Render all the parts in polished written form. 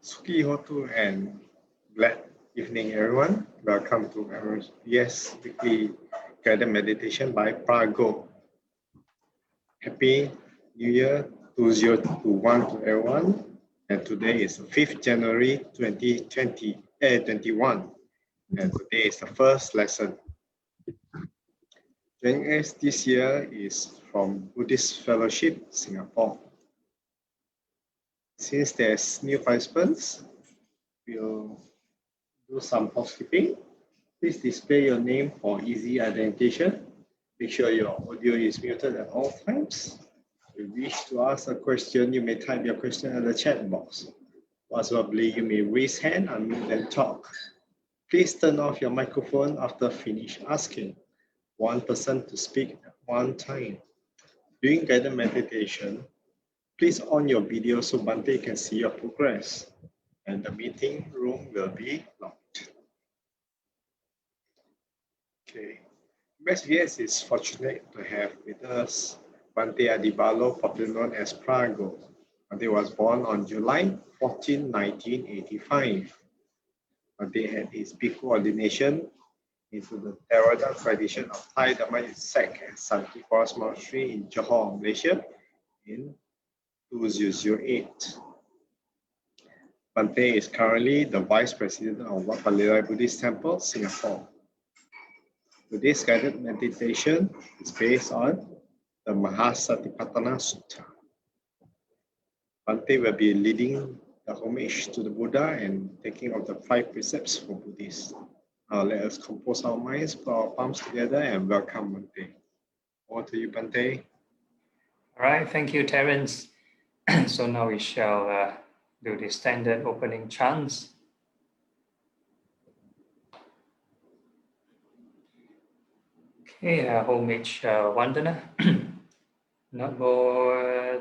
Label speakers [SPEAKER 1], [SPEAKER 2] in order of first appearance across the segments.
[SPEAKER 1] Suki Hotu and glad evening everyone. Welcome to MSBS weekly guided meditation by Phra Goh. Happy New Year 2021 to everyone. And today is 5th January 2021. And today is the first lesson. Joining us this year is from Buddhist Fellowship, Singapore. Since there's new participants, we'll do some housekeeping. Please display your name for easy identification. Make sure your audio is muted at all times. If you wish to ask a question, you may type your question in the chat box. Possibly, you may raise hand, unmute and talk. Please turn off your microphone after finish asking. One person to speak at one time. During guided meditation, please on your video so Bante can see your progress. And the meeting room will be locked. Okay. MSBS is fortunate to have with us Bante Adhibalo, popularly known as Phra Goh. Bante was born on July 14, 1985. Bante had his bhikkhu ordination into the Theravada tradition of Thai Dhamma sect at Santi Forest Monastery in Johor, Malaysia in 2008. Bante is currently the Vice President of Palelai Buddhist Temple, Singapore. Today's guided meditation is based on the Maha Satipatthana Sutta. Bante will be leading the homage to the Buddha and taking of the 5 precepts for Buddhists. Now let us compose our minds, put our palms together and welcome Bante. Over to you, Bante.
[SPEAKER 2] All right, thank you, Terence. So now we shall do the standard opening chants. Okay, homage Vandana. Namo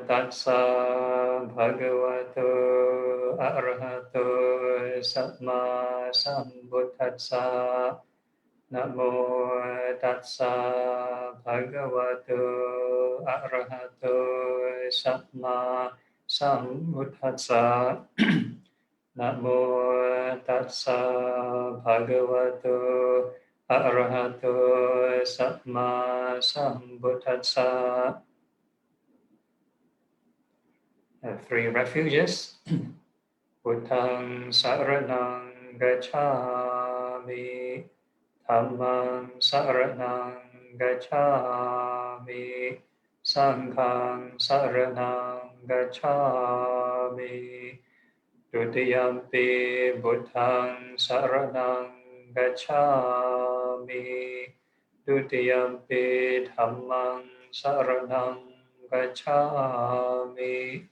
[SPEAKER 2] Tassa Bhagavato Arahato Samma Sambuddhassa. Namo Tassa Bhagavato Arahato Samma Sambuddhassa. Namo Tassa Bhagavato Arahato Samma Sambuddhassa. 3 refuges. Buddhang saranang gacchami. Dhammang saranang gacchami. Sanghang saranang gacchami. Dutiyampi Buddhang saranang gacchami. Dutiyampi Dhammang saranang gacchami.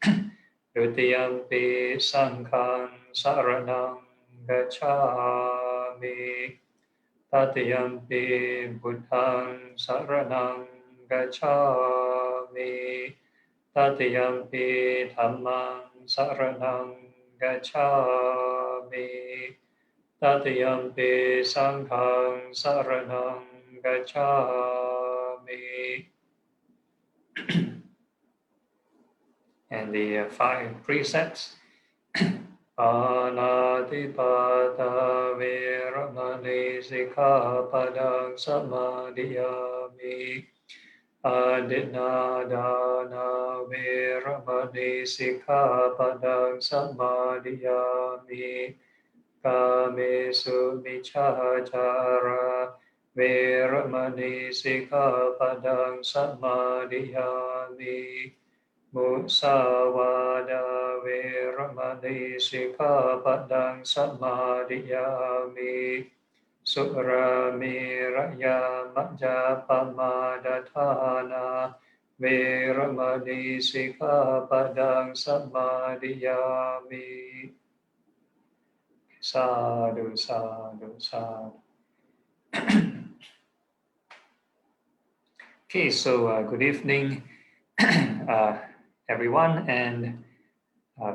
[SPEAKER 2] Dutiyampi Sanghang saranang gacchami. Tatiyampi Buddhang saranang gacchami. Tatiyampi Dhammang saranang gacchami. Tatiyampi Sanghang saranang gacchami. And the 5 precepts. Anatipata Veramani Sikkhapadang Samadhiyami. Adinadana Veramani Sikkhapadang Samadhiyami. Kamesu Michachara Veramani Sikkhapadang Samadhiyami. Musawada Veramani Sikkhapadang Samadhiyami. Suramiraya Majapamadatthana Veramani Sikkhapadang Samadhiyami. Sadhu, sadhu, sadhu. Okay, so good evening, everyone, and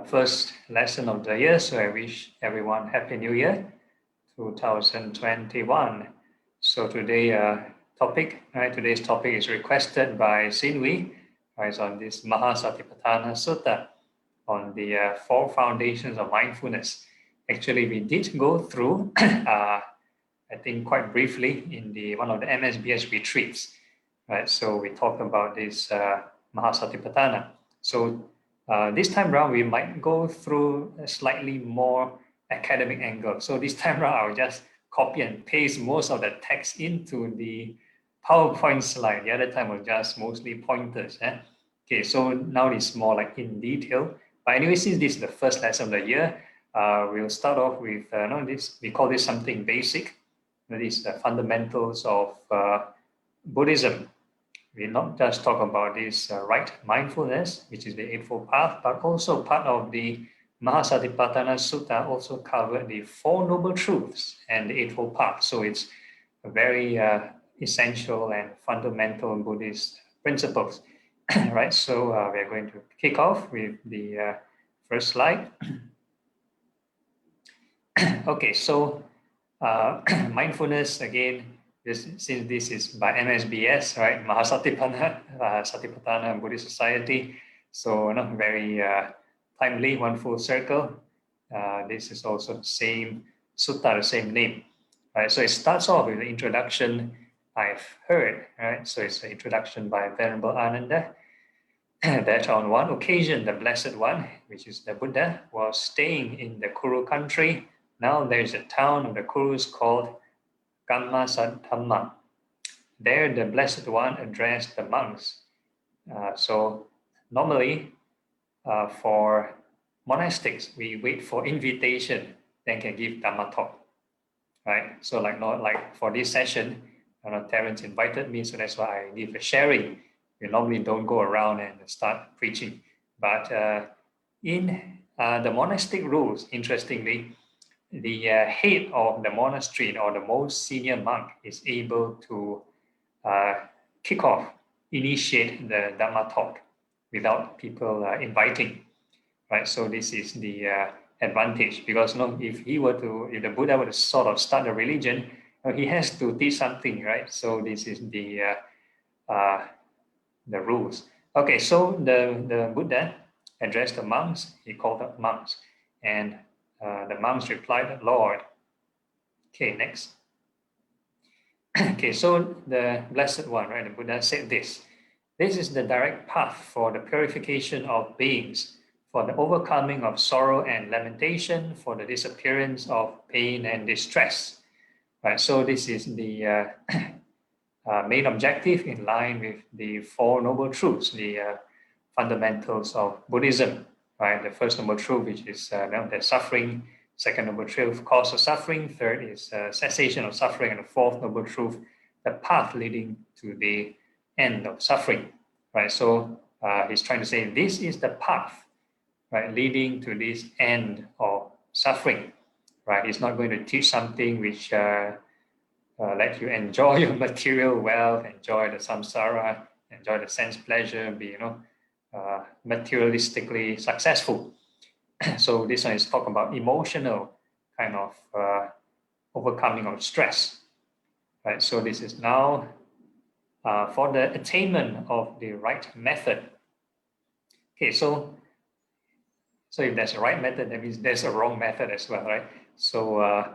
[SPEAKER 2] first lesson of the year. So I wish everyone Happy New Year 2021. So today's topic is requested by Sinwi, right, on this Maha Satipatthana Sutta. on the 4 foundations of mindfulness. Actually, we did go through, I think quite briefly in one of the MSBS retreats, right? So we talked about this Maha Satipatthana. So this time around, we might go through a slightly more academic angle. So this time around, I'll just copy and paste most of the text into the PowerPoint slide. The other time was just mostly pointers. Okay, so now it's more like in detail. But anyway, since this is the first lesson of the year, we'll start off with this. We call this something basic. These the fundamentals of Buddhism. We not just talk about this right mindfulness, which is the Eightfold Path, but also part of the Maha Satipatthana Sutta also covered the Four Noble Truths and the Eightfold Path. So it's a very essential and fundamental Buddhist principles. Right, so we're going to kick off with the first slide. Okay, so mindfulness again. Since this is by MSBS, right, Maha Satipatthana Buddhist Society, so very timely, one full circle. This is also the same sutta, the same name, right? So it starts off with the introduction I've heard, right? So it's an introduction by Venerable Ananda. That on one occasion, the Blessed One, which is the Buddha, was staying in the Kuru country. Now there's a town of the Kurus called Dhamma. There, the Blessed One addressed the monks. So normally, for monastics, we wait for invitation, then can give Dhamma talk, right? So not like for this session, Terence invited me, so that's why I give a sharing. We normally don't go around and start preaching. But in the monastic rules, interestingly, the head of the monastery or the most senior monk is able to kick off, initiate the Dhamma talk without people inviting, right? So this is the advantage, because if the Buddha were to sort of start a religion, he has to teach something, right? So this is the rules. Okay, so the Buddha addressed the monks. He called up monks, and the monks replied, "Lord." Okay, next. Okay, so the Blessed One, right, the Buddha said this. This is the direct path for the purification of beings, for the overcoming of sorrow and lamentation, for the disappearance of pain and distress. Right, so this is the main objective in line with the Four Noble Truths, the fundamentals of Buddhism. Right, the first noble truth, which is that suffering. Second noble truth, cause of suffering. Third is cessation of suffering. And the fourth noble truth, the path leading to the end of suffering. Right, so he's trying to say this is the path, right, leading to this end of suffering. Right, he's not going to teach something which let you enjoy your material wealth, enjoy the samsara, enjoy the sense pleasure, be materialistically successful. So this one is talking about emotional kind of overcoming of stress, right? So this is now for the attainment of the right method. Okay, so if there's a right method, that means there's a wrong method as well, right? So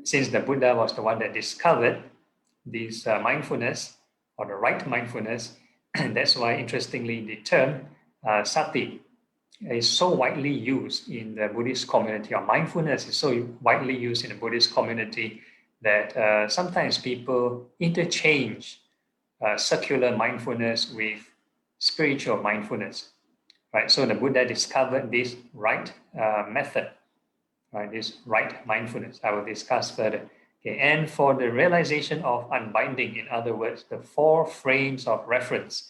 [SPEAKER 2] since the Buddha was the one that discovered this mindfulness or the right mindfulness, that's why, interestingly, the term sati is so widely used in the Buddhist community, or mindfulness is so widely used in the Buddhist community that sometimes people interchange secular mindfulness with spiritual mindfulness, right? So the Buddha discovered this right method, right? This right mindfulness. I will discuss further. Okay, and for the realization of unbinding, in other words, the 4 frames of reference.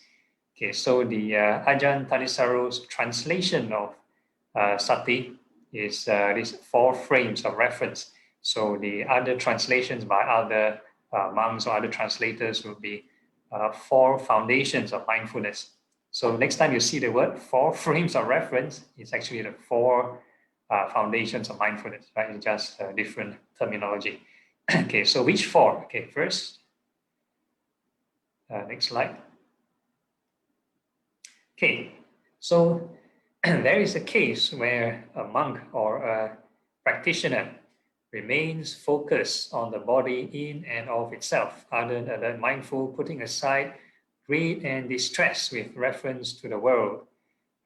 [SPEAKER 2] Okay, so the Ajahn Thanissaro's translation of sati is these 4 frames of reference. So the other translations by other monks or other translators will be 4 foundations of mindfulness. So next time you see the word 4 frames of reference, it's actually the 4 foundations of mindfulness, right? It's just different terminology. Okay, so which 4? Okay, first, next slide. Okay, so there is a case where a monk or a practitioner remains focused on the body in and of itself, ardent, alert, mindful, putting aside greed and distress with reference to the world,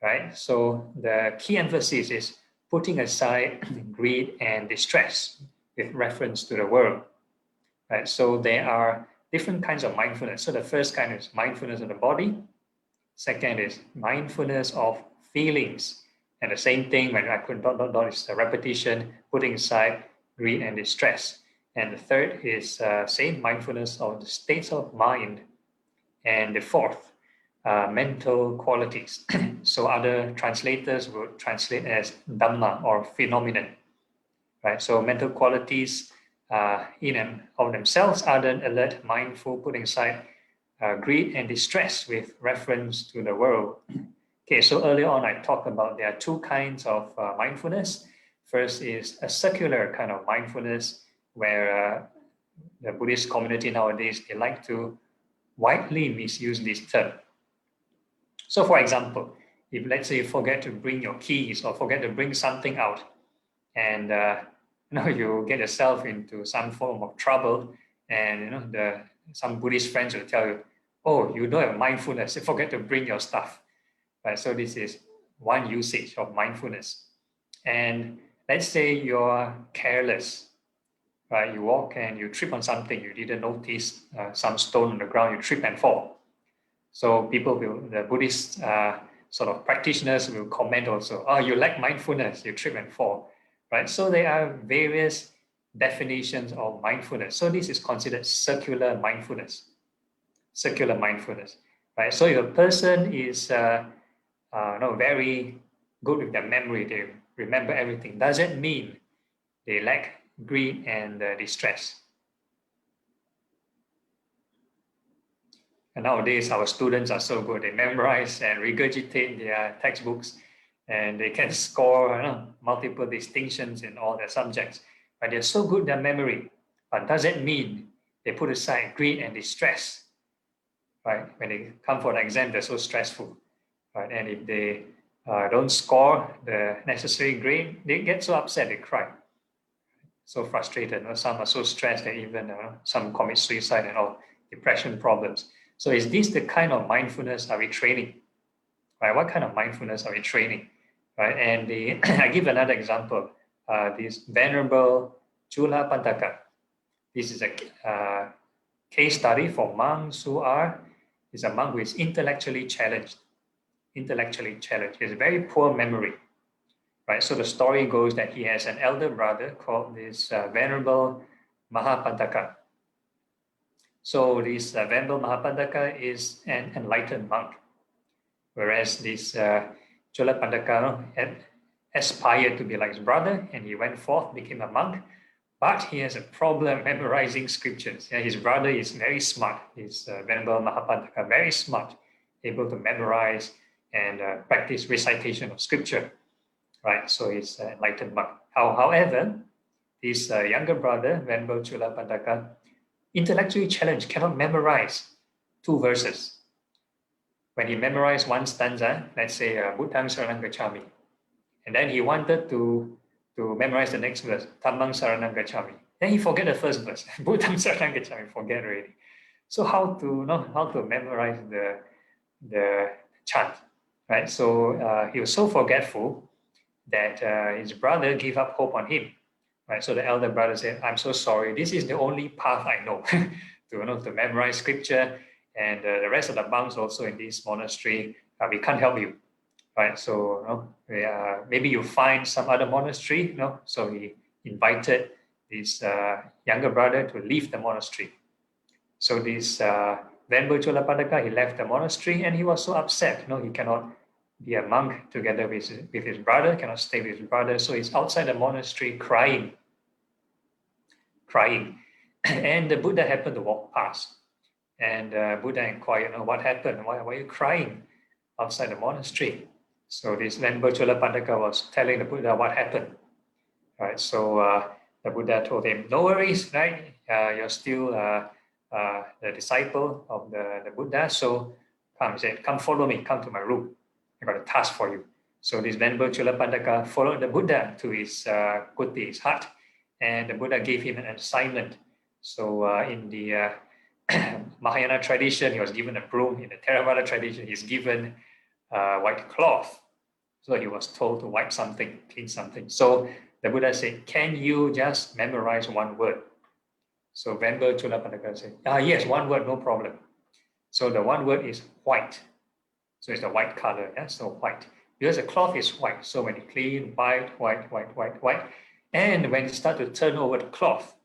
[SPEAKER 2] right? So the key emphasis is putting aside greed and distress with reference to the world, right? So there are different kinds of mindfulness. So the first kind is mindfulness of the body. Second is mindfulness of feelings. And the same thing when I put dot, dot, dot is the repetition, putting aside greed and distress. And the third is same mindfulness of the states of mind. And the fourth, mental qualities. So other translators will translate as Dhamma or phenomenon, right? So mental qualities in and of themselves, ardent, alert, mindful, putting aside greed and distress with reference to the world. Okay, so earlier on I talked about there are two kinds of mindfulness. First is a secular kind of mindfulness where the Buddhist community nowadays, they like to widely misuse this term. So for example, if let's say you forget to bring your keys or forget to bring something out and you get yourself into some form of trouble, and some Buddhist friends will tell you, oh, you don't have mindfulness, you forget to bring your stuff. Right? So this is one usage of mindfulness. And let's say you're careless, right? You walk and you trip on something, you didn't notice some stone on the ground, you trip and fall. So people will, the Buddhist sort of practitioners will comment also, oh, you lack mindfulness, you trip and fall, right? So there are various definitions of mindfulness. So this is considered circular mindfulness, right? So if a person is very good with their memory, they remember everything, doesn't mean they lack greed and distress. And nowadays, our students are so good. They memorize and regurgitate their textbooks, and they can score multiple distinctions in all their subjects. But they're so good in their memory. But doesn't mean they put aside greed and distress. Right? When they come for an exam, they're so stressful. Right? And if they don't score the necessary grade, they get so upset, they cry. So frustrated. Some are so stressed that even some commit suicide and all, depression problems. So is this the kind of mindfulness are we training? Right? What kind of mindfulness are we training? Right? And I give another example. This Venerable Chula Pantaka. This is a case study for monks who is a monk who is intellectually challenged. He has a very poor memory. Right? So the story goes that he has an elder brother called this Venerable Maha Satipatthana. So this Venerable Maha Satipatthana is an enlightened monk, whereas this Chula Pandaka had aspired to be like his brother, and he went forth, became a monk, but he has a problem memorizing scriptures. Yeah, his brother is very smart. His Venerable Maha Satipatthana, very smart, able to memorize and practice recitation of scripture. Right, so he's an enlightened monk. However, his younger brother, Venerable Chula Pandaka, intellectually challenged, cannot memorize 2 verses. When he memorized one stanza, let's say Buddhang Saranang Gacchami, and then he wanted to memorize the next verse, Dhammang Saranang Gacchami. Then he forget the first verse, Buddhang Saranang Gacchami, forget already. So how to memorize the chant, right? So he was so forgetful that his brother gave up hope on him. Right? So the elder brother said, I'm so sorry, this is the only path I know to memorize scripture, and the rest of the monks also in this monastery, we can't help you. Right? So maybe you find some other monastery. So he invited his younger brother to leave the monastery. So this Venerable Chula Pandaka, he left the monastery, and he was so upset. He cannot be a monk together with his brother, cannot stay with his brother. So he's outside the monastery crying. And the Buddha happened to walk past. And Buddha inquired, what happened? Why are you crying outside the monastery? So this Venerable Chula Pandaka was telling the Buddha what happened. Right? So the Buddha told him, no worries, right? You're still the disciple of the Buddha. So he said, come follow me, come to my room. I got a task for you. So this Venerable Chulapandaka followed the Buddha to his kuti, his hut, and the Buddha gave him an assignment. So in the Mahayana tradition, he was given a broom. In the Theravada tradition, he's given white cloth. So he was told to wipe something, clean something. So the Buddha said, can you just memorize one word? So Venerable Chulapandaka said, yes, one word, no problem. So the one word is white. So it's the white color, yeah? So white. Because the cloth is white. So when you clean, white. And when you start to turn over the cloth,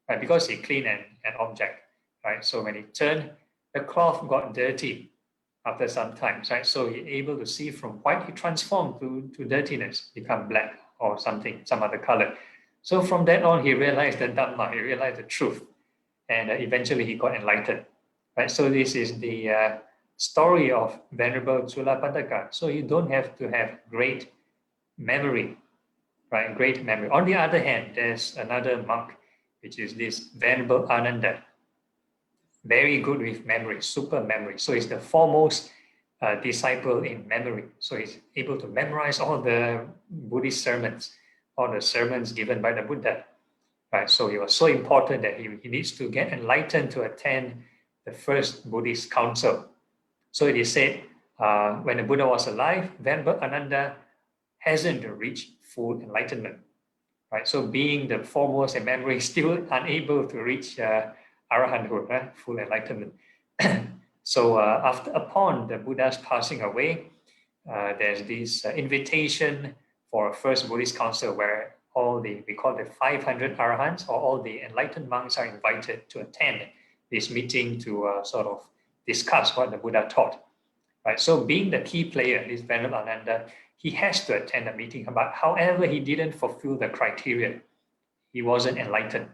[SPEAKER 2] right? Because he cleaned an object, right? So when he turned, the cloth got dirty after some time, right? So he able to see from white, he transformed to dirtiness, become black or something, some other color. So from that on, he realized the Dhamma, he realized the truth. And eventually he got enlightened, right? So this is the story of Venerable Chulapandaka. So you don't have to have great memory, right? Great memory. On the other hand, there's another monk, which is this Venerable Ananda. Very good with memory, super memory. So he's the foremost disciple in memory. So he's able to memorize all the Buddhist sermons, all the sermons given by the Buddha. Right? So he was so important that he needs to get enlightened to attend the first Buddhist council. So it is said, when the Buddha was alive, Venerable Ananda hasn't reached full enlightenment. Right? So being the foremost in memory, still unable to reach arahanthood, right? Full enlightenment. So upon the Buddha's passing away, there's this invitation for a first Buddhist council where we call the 500 arahants, or all the enlightened monks are invited to attend this meeting to sort of discuss what the Buddha taught. Right? So being the key player, this Venerable Ananda, he has to attend the meeting, but however, he didn't fulfill the criteria. He wasn't enlightened.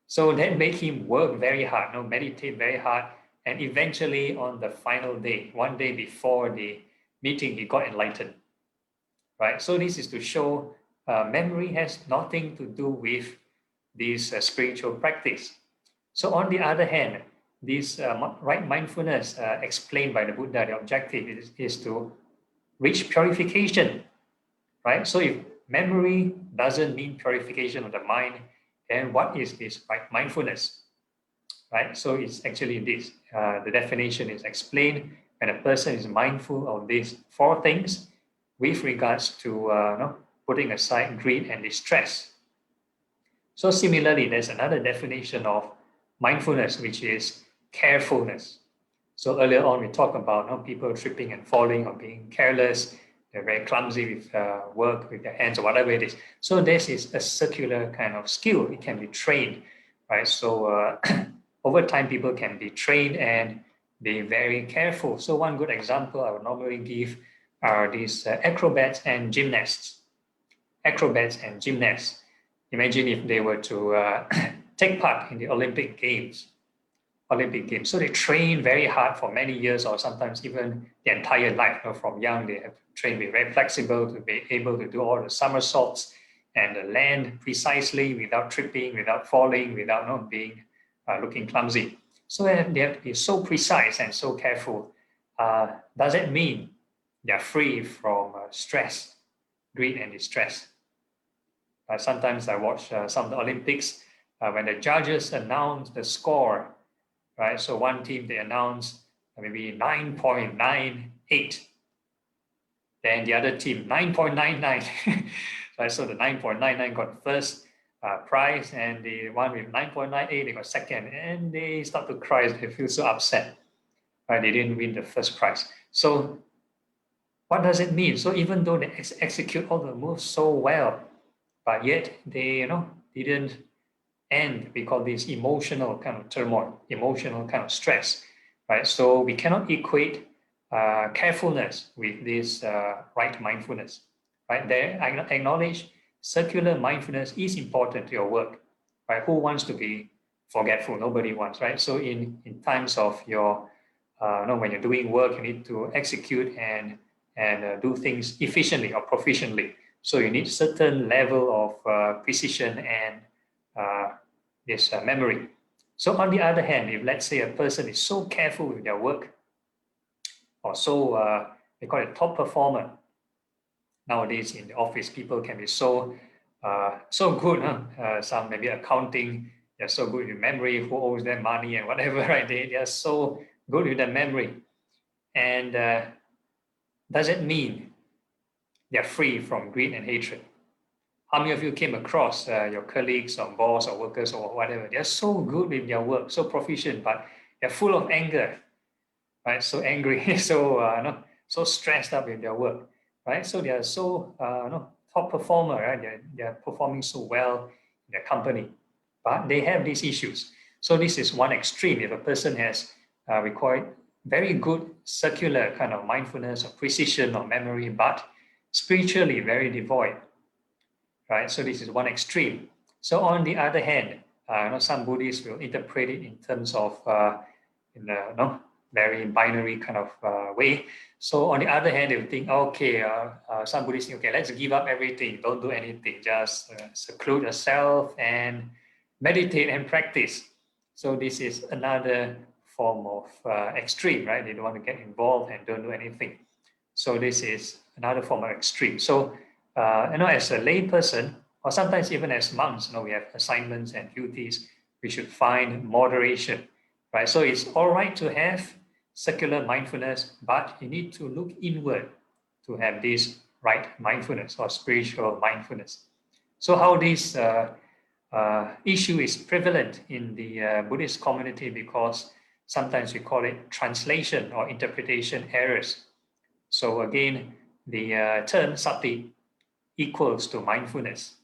[SPEAKER 2] So that made him work very hard, meditate very hard, and eventually on the final day, one day before the meeting, he got enlightened. Right? So this is to show memory has nothing to do with this spiritual practice. So on the other hand, this right mindfulness explained by the Buddha, the objective is to reach purification, right? So if memory doesn't mean purification of the mind, then what is this right mindfulness, right? So it's actually this. The definition is explained when a person is mindful of these four things with regards to putting aside greed and distress. So similarly, there's another definition of mindfulness, which is carefulness. So earlier on, we talked about people tripping and falling or being careless. They're very clumsy with work with their hands or whatever it is. So this is a circular kind of skill. It can be trained, right? So over time, people can be trained and be very careful. So one good example I would normally give are these acrobats and gymnasts. Acrobats and gymnasts. Imagine if they were to take part in the Olympic Games. So they train very hard for many years, or sometimes even the entire life. From young, they have trained to be very flexible, to be able to do all the somersaults and land precisely without tripping, without falling, without being looking clumsy. So they have to be so precise and so careful. Does it mean they're free from stress, greed, and distress? Sometimes I watch some of the Olympics when the judges announce the score. Right, so one team, they announce maybe 9.98, then the other team 9.99. Right, so the 9.99 got first prize, and the one with 9.98 they got second, and they start to cry. They feel so upset. Right, they didn't win the first prize. So what does it mean? So even though they execute all the moves so well, but yet they didn't. And we call this emotional kind of turmoil, emotional kind of stress, right? So we cannot equate carefulness with this right mindfulness, right? There, I acknowledge circular mindfulness is important to your work, right? Who wants to be forgetful? Nobody wants, right? So in times of your, when you're doing work, you need to execute and do things efficiently or proficiently. So you need certain level of precision and this memory. So on the other hand, if let's say a person is so careful with their work, or so they call it top performer, nowadays in the office, people can be so good. Some maybe accounting, they're so good with memory, who owes them money and whatever, right? They are so good with the memory. And does it mean they're free from greed and hatred? How many of you came across your colleagues or boss or workers or whatever? They're so good with their work, so proficient, but they're full of anger, right? So angry, so stressed up with their work, right? So they are so top performer, right? They're performing so well in their company, but they have these issues. So this is one extreme. If a person has required very good circular kind of mindfulness or precision or memory, but spiritually very devoid, right? So this is one extreme. So on the other hand, some Buddhists will interpret it in terms of in a very binary kind of way. So on the other hand, they will think, okay, some Buddhists think, okay, let's give up everything, don't do anything, just seclude yourself and meditate and practice. So this is another form of extreme, right? They don't want to get involved and don't do anything. So this is another form of extreme. So as a lay person, or sometimes even as monks, we have assignments and duties. We should find moderation, right? So it's all right to have secular mindfulness, but you need to look inward to have this right mindfulness or spiritual mindfulness. So how this issue is prevalent in the Buddhist community, because sometimes we call it translation or interpretation errors. So again, the term sati equals to mindfulness,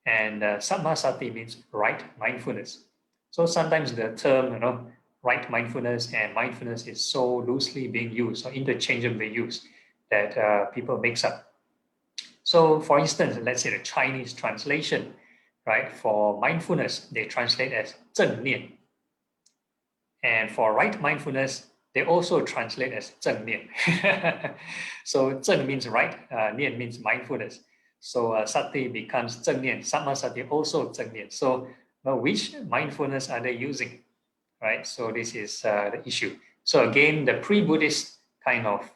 [SPEAKER 2] and sammāsati means right mindfulness. So sometimes the term, right mindfulness and mindfulness is so loosely being used or interchangeably used that people mix up. So for instance, let's say the Chinese translation, right, for mindfulness, they translate as 正念. And for right mindfulness, they also translate as 正念. So 正 means right, 念 means mindfulness. So sati becomes 正念, sammāsati also 正念. So which mindfulness are they using, right? So this is the issue. So again, the pre-Buddhist kind of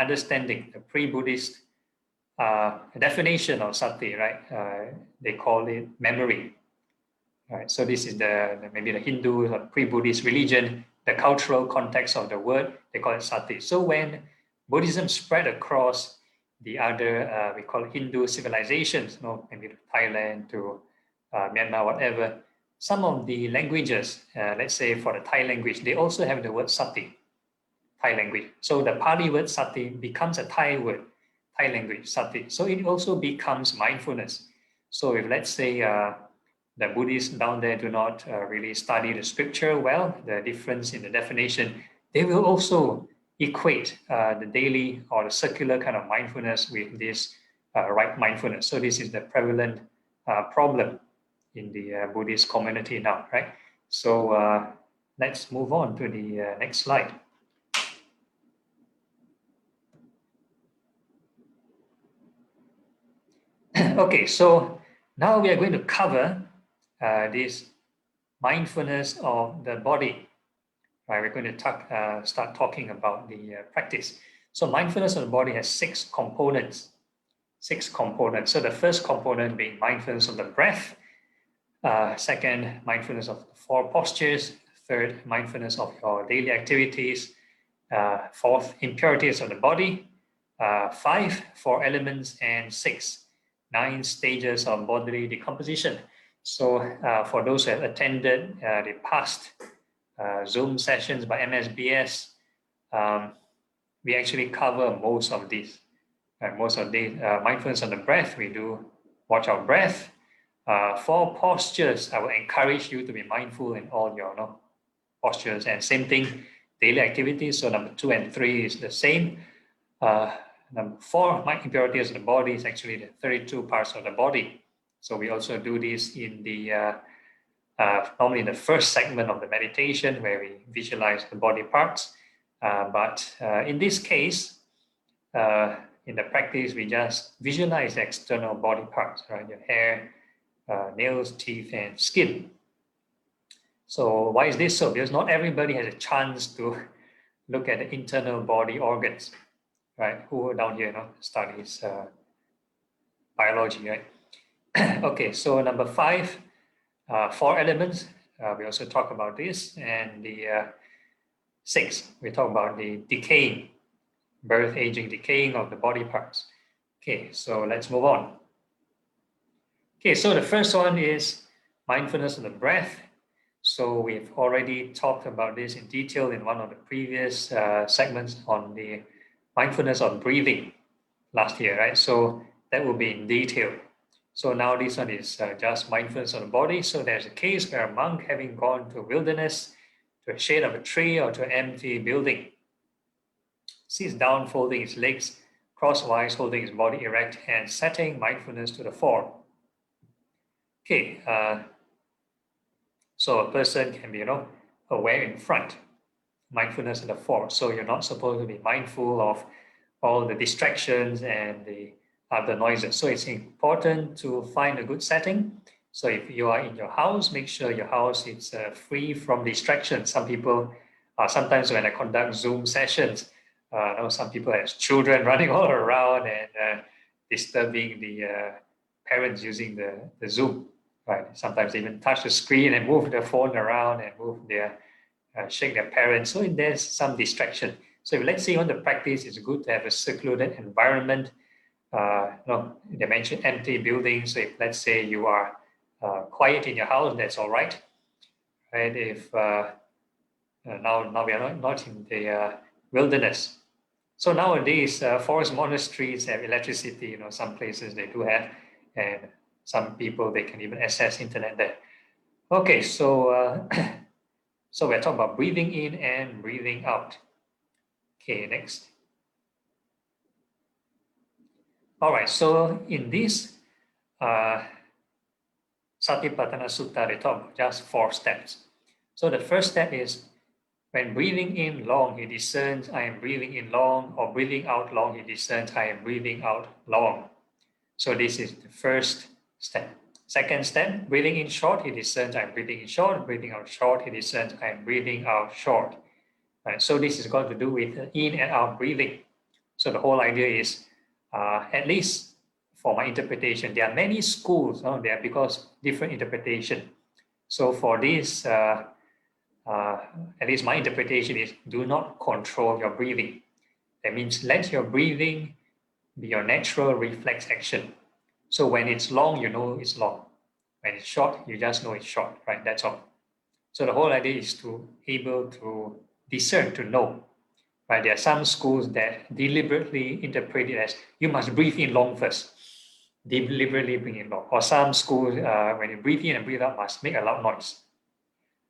[SPEAKER 2] understanding, the pre-Buddhist definition of sati, right? They call it memory. Right, so this is maybe the Hindu or pre-Buddhist religion, the cultural context of the word, they call it sati. So when Buddhism spread across the other, we call it Hindu civilizations, maybe to Thailand, to Myanmar, whatever, some of the languages, let's say for the Thai language, they also have the word sati, Thai language. So the Pali word sati becomes a Thai word, Thai language, sati. So it also becomes mindfulness. So if let's say, the Buddhists down there do not really study the scripture well, the difference in the definition, they will also equate the daily or the circular kind of mindfulness with this right mindfulness. So this is the prevalent problem in the Buddhist community now, right? So let's move on to the next slide. Okay, so now we are going to cover this mindfulness of the body. Right, we're going to start talking about the practice. So mindfulness of the body has 6 components. 6 components. So the first component being mindfulness of the breath. Second, mindfulness of the 4 postures. Third, mindfulness of your daily activities. Fourth, impurities of the body. 5, 4 elements, and 6, 9 stages of bodily decomposition. So for those who have attended the past Zoom sessions by MSBS, we actually cover most of these. Most of the mindfulness on the breath, we do watch our breath. 4 postures, I will encourage you to be mindful in all your postures. And same thing, daily activities. So number 2 and 3 is the same. Number 4, impurities of the body is actually the 32 parts of the body. So we also do this in the normally in the first segment of the meditation where we visualize the body parts. But in this case, in the practice, we just visualize the external body parts, right? Your hair, nails, teeth, and skin. So why is this so? Because not everybody has a chance to look at the internal body organs, right? Who down here studies biology, right? Okay, so number 5, 4 elements. We also talk about this, and the 6, we talk about the decaying, birth, aging, decaying of the body parts. Okay, so let's move on. Okay, so the first one is mindfulness of the breath. So we've already talked about this in detail in one of the previous segments on the mindfulness of breathing last year, right? So that will be in detail. So now this one is just mindfulness of the body. So there's a case where a monk, having gone to a wilderness, to a shade of a tree or to an empty building, sits down, folding his legs crosswise, holding his body erect, and setting mindfulness to the fore. Okay, so a person can be, aware in front, mindfulness in the fore. So you're not supposed to be mindful of all the distractions and the other noises. So it's important to find a good setting. So if you are in your house, make sure your house is free from distractions. Some people, sometimes when I conduct Zoom sessions, some people have children running all around and disturbing the parents using the Zoom. Right? Sometimes they even touch the screen and move the phone around and move their shake their parents. So there's some distraction. So if let's say you want to practice, it's good to have a secluded environment. They mentioned empty buildings. So if let's say you are quiet in your house, that's all right. Right? If now we are not in the wilderness. So nowadays, forest monasteries have electricity. Some places they do have, and some people they can even access internet there. Okay, so so we're talking about breathing in and breathing out. Okay, next. All right, so in this Satipatthana Sutta, they talk about just 4 steps. So the first step is when breathing in long, he discerns, I am breathing in long, or breathing out long, he discerns, I am breathing out long. So this is the first step. Second step, breathing in short, he discerns, I am breathing in short, breathing out short, he discerns, I am breathing out short. Right, so this is got to do with in and out breathing. So the whole idea is, at least for my interpretation, there are many schools there because different interpretation. So for this, at least my interpretation is do not control your breathing. That means let your breathing be your natural reflex action. So when it's long, you know it's long. When it's short, you just know it's short, right? That's all. So the whole idea is to able to discern, to know. Right? There are some schools that deliberately interpret it as you must breathe in long first, deliberately bring in long. Or some schools, when you breathe in and breathe out, must make a loud noise.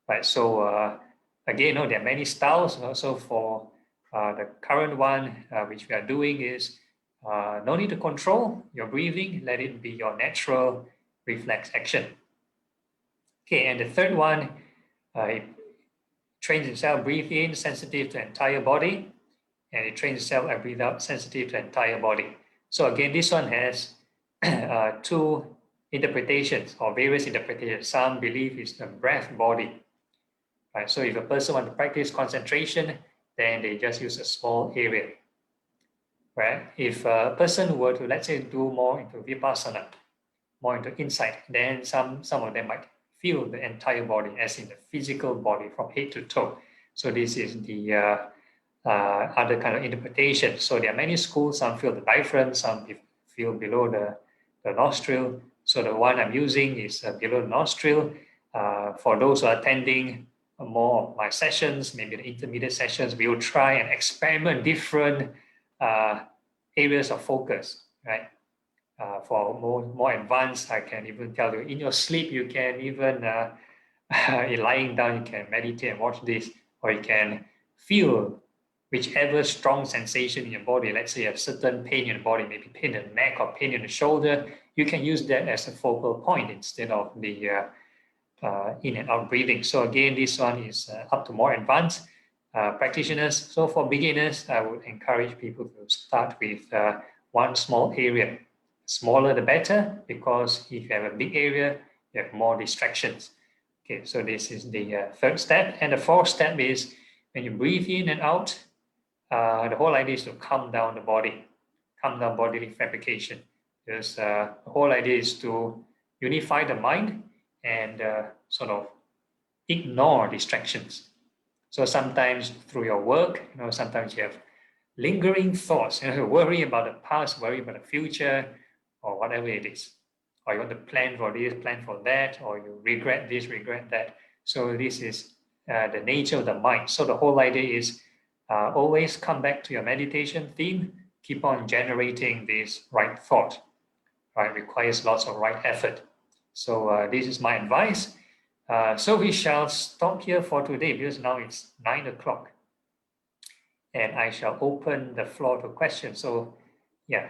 [SPEAKER 2] Right? So again, there are many styles. So for the current one, which we are doing is no need to control your breathing. Let it be your natural reflex action. Okay, and the third one, it trains itself breathe in, sensitive to entire body, and it trains itself and breathe out, sensitive to entire body. So again, this one has 2 interpretations or various interpretations. Some believe it's the breath body. Right? So if a person wants to practice concentration, then they just use a small area. Right? If a person were to, let's say, do more into vipassana, more into insight, then some of them might feel the entire body, as in the physical body from head to toe. So this is the other kind of interpretation. So there are many schools. Some feel the diaphragm, some feel below the nostril. So the one I'm using is below the nostril. For those who are attending more of my sessions, maybe the intermediate sessions, we will try and experiment different areas of focus, right? For more advanced, I can even tell you, in your sleep, you can even, in lying down, you can meditate and watch this, or you can feel whichever strong sensation in your body. Let's say you have certain pain in the body, maybe pain in the neck or pain in the shoulder. You can use that as a focal point instead of the in and out breathing. So again, this one is up to more advanced practitioners. So for beginners, I would encourage people to start with one small area. Smaller the better, because if you have a big area, you have more distractions. Okay, so this is the third step. And the fourth step is when you breathe in and out, the whole idea is to calm down the body, calm down bodily fabrication. because the whole idea is to unify the mind and sort of ignore distractions. So sometimes through your work, sometimes you have lingering thoughts, worry about the past, worry about the future, or whatever it is. Or you want to plan for this, plan for that, or you regret this, regret that. So this is the nature of the mind. So the whole idea is always come back to your meditation theme, keep on generating this right thought. Right, requires lots of right effort. So this is my advice. So we shall stop here for today because now it's 9 o'clock. And I shall open the floor to questions. So yeah.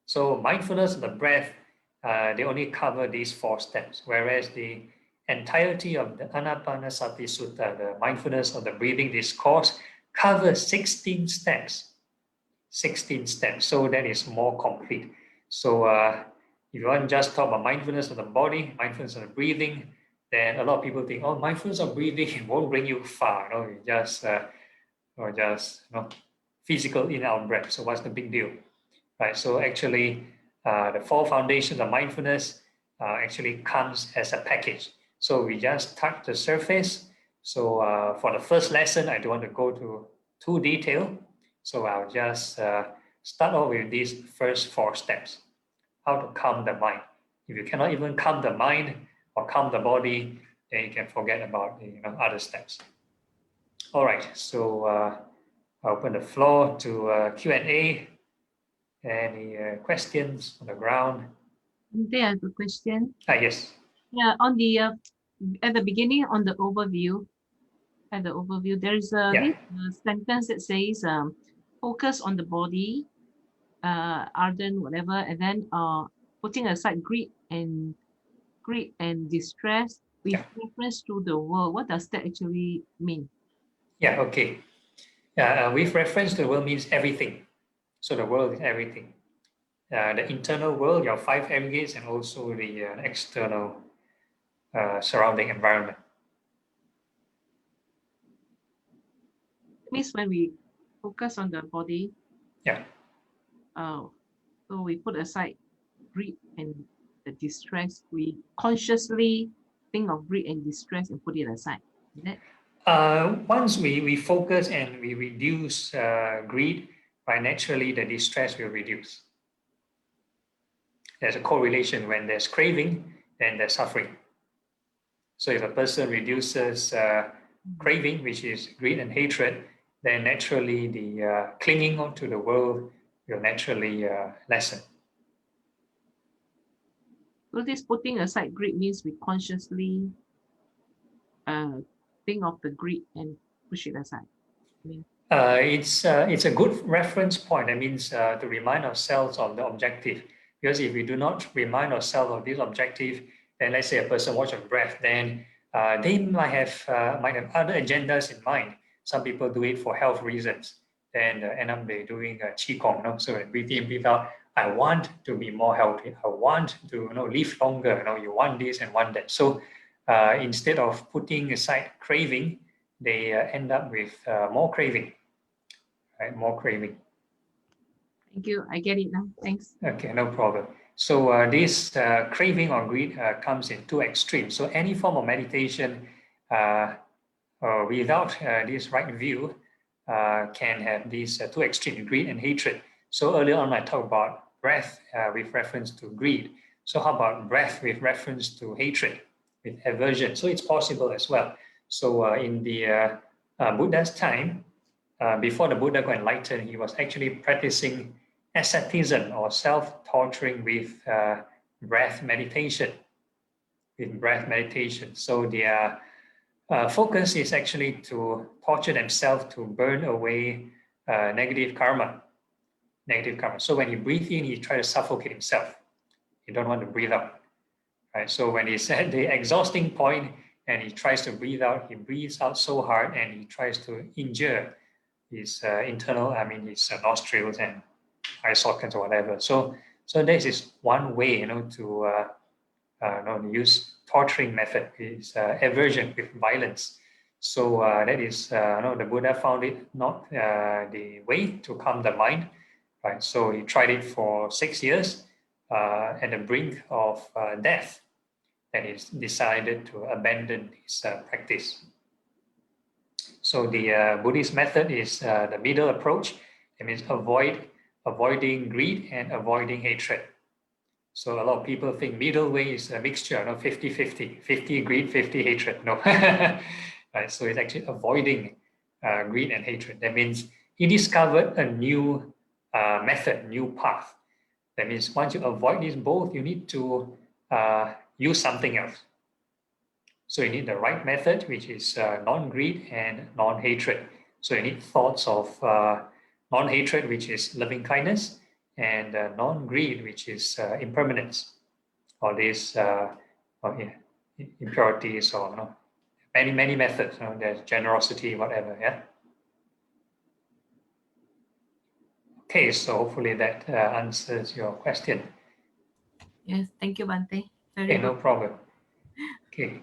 [SPEAKER 2] So mindfulness of the breath, they only cover these 4 steps, whereas the entirety of the Anapanasati Sutta, the mindfulness of the breathing discourse, covers 16 steps. 16 steps, so that is more complete. So if you want to just talk about mindfulness of the body, mindfulness of the breathing, then a lot of people think, oh, mindfulness of breathing won't bring you far. You just physical in out breath. So what's the big deal, right? So actually, the 4 foundations of mindfulness actually comes as a package. So we just touch the surface. So for the first lesson, I don't want to go to too detail. So I'll just start off with these first 4 steps. How to calm the mind. If you cannot even calm the mind or calm the body, then you can forget about the other steps. All right, so I'll open the floor to Q&A. Any questions on the ground?
[SPEAKER 3] I have a question.
[SPEAKER 2] Yes.
[SPEAKER 3] Yeah, on the at the beginning, on the overview, there is this sentence that says, "Focus on the body, ardent, whatever," and then putting aside greed and distress with reference to the world. What does that actually mean?
[SPEAKER 2] Yeah. Okay. Yeah. With reference to the world means everything. So the world is everything. The internal world, your 5 aggregates, and also the external surrounding environment.
[SPEAKER 3] It means when we focus on the body, so we put aside greed and the distress. We consciously think of greed and distress and put it aside.
[SPEAKER 2] Once we focus and we reduce greed, right, naturally the distress will reduce. There's a correlation. When there's craving, then there's suffering. So if a person reduces craving, which is greed and hatred, then naturally the clinging onto the world will naturally lessen.
[SPEAKER 3] So this putting aside greed means we consciously think of the greed and push it aside.
[SPEAKER 2] It's a good reference point. That means to remind ourselves of the objective. Because if we do not remind ourselves of this objective, then let's say a person watch a breath, then they might have other agendas in mind. Some people do it for health reasons. Then end up they doing qigong. So breathe in, breathe out. I want to be more healthy. I want to live longer. You want this and want that. So instead of putting aside craving, they end up with more craving. Right, more craving.
[SPEAKER 3] Thank you. I get it now. Thanks.
[SPEAKER 2] Okay, no problem. So this craving or greed comes in 2 extremes. So any form of meditation without this right view can have these 2 extremes, greed and hatred. So earlier on I talked about breath with reference to greed. So how about breath with reference to hatred, with aversion? So it's possible as well. So in the Buddha's time, before the Buddha got enlightened, he was actually practicing asceticism or self-torturing with breath meditation. So their focus is actually to torture themselves to burn away negative karma. So when he breathes in, he tries to suffocate himself. He don't want to breathe out. Right? So when he's at the exhausting point and he tries to breathe out, he breathes out so hard and he tries to injure his his nostrils and eye sockets or whatever. So this is one way, to use torturing method is aversion with violence. So that is, the Buddha found it not the way to calm the mind. right? So he tried it for 6 years at the brink of death. Then he decided to abandon his practice. So the Buddhist method is the middle approach. It means avoiding greed and avoiding hatred. So a lot of people think middle way is a mixture, 50-50, 50 greed, 50 hatred. No, right? So it's actually avoiding greed and hatred. That means he discovered a new method, new path. That means once you avoid these both, you need to use something else. So you need the right method, which is non-greed and non-hatred. So you need thoughts of non-hatred, which is loving kindness, and non-greed, which is impermanence, or these impurities, or many methods. There's generosity, whatever. Yeah. Okay, so hopefully that answers your question.
[SPEAKER 3] Yes, thank you, Bhante. Very
[SPEAKER 2] Okay,
[SPEAKER 3] good.
[SPEAKER 2] no problem. Okay.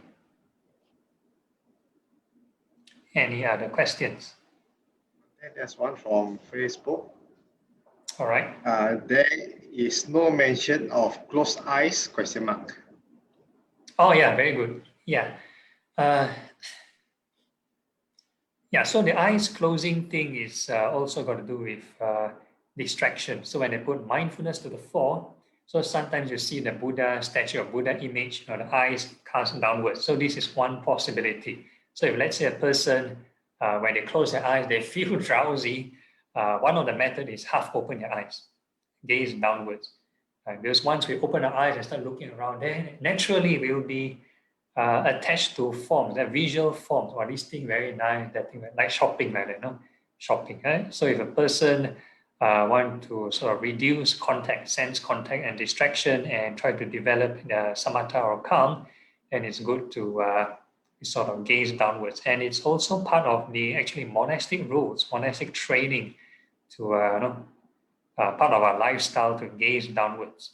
[SPEAKER 2] Any other questions?
[SPEAKER 1] And there's one from Facebook.
[SPEAKER 2] All right.
[SPEAKER 1] There is no mention of closed eyes, question mark.
[SPEAKER 2] Oh yeah, very good. Yeah. Yeah, so the eyes closing thing is also got to do with distraction. So when they put mindfulness to the fore, so sometimes you see the Buddha statue or Buddha image, the eyes cast downwards. So this is one possibility. So if let's say a person, when they close their eyes, they feel drowsy, one of the method is half open your eyes, gaze downwards. Because once we open our eyes and start looking around, then naturally we will be attached to forms, visual forms. Or this thing very nice, that thing like shopping, like that, shopping. Right? So if a person want to sort of reduce contact, sense contact, and distraction, and try to develop samatha or calm, then it's good to sort of gaze downwards. And it's also part of the actually monastic rules, monastic training to part of our lifestyle to gaze downwards,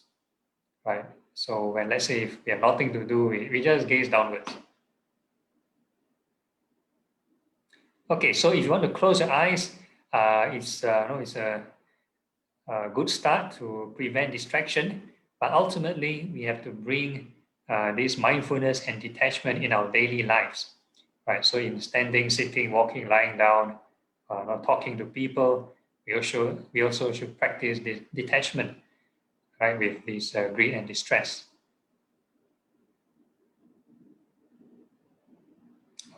[SPEAKER 2] right? So when let's say if we have nothing to do, we just gaze downwards. Okay, so if you want to close your eyes, it's a good start to prevent distraction. But ultimately, we have to bring this mindfulness and detachment in our daily lives, right? So in standing, sitting, walking, lying down, not talking to people, we also should practice this detachment, right, with this greed and distress.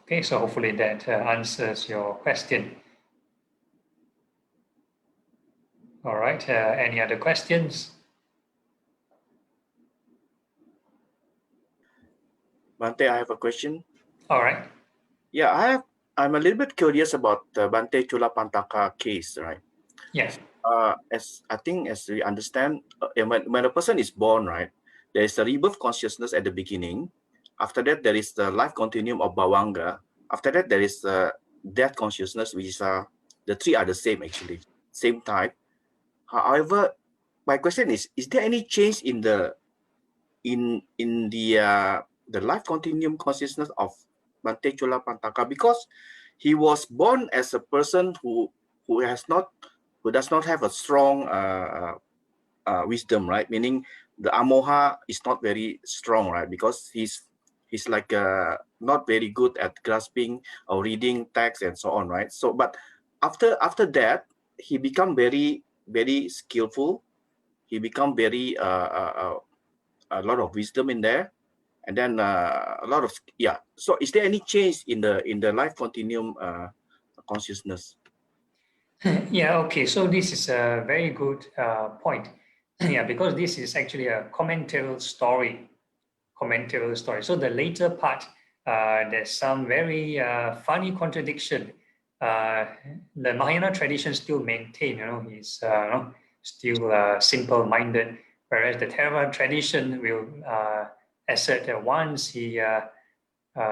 [SPEAKER 2] Okay, so hopefully that answers your question. All right, any other questions?
[SPEAKER 4] Bhante, I have a question.
[SPEAKER 2] All right.
[SPEAKER 4] Yeah, I'm a little bit curious about the Bhante Chulapantaka case, right?
[SPEAKER 2] Yes.
[SPEAKER 4] As we understand, when a person is born, right, there is a rebirth consciousness at the beginning. After that, there is the life continuum of Bhavanga. After that, there is the death consciousness, which is the three are the same actually, same type. However, my question is there any change in the life continuum consciousness of Bhante Chulapantaka, because he was born as a person who does not have a strong wisdom, right? Meaning the amoha is not very strong, right? Because he's like not very good at grasping or reading text and so on, right? So, but after that, he become very, very skillful. He become very a lot of wisdom in there, and then a lot of So is there any change in the life continuum consciousness?
[SPEAKER 2] Yeah, okay, so this is a very good point. Yeah, because this is actually a commentarial story. So the later part, there's some very funny contradiction. The Mahayana tradition still maintain, he's still simple-minded, whereas the Theravada tradition will assert that once he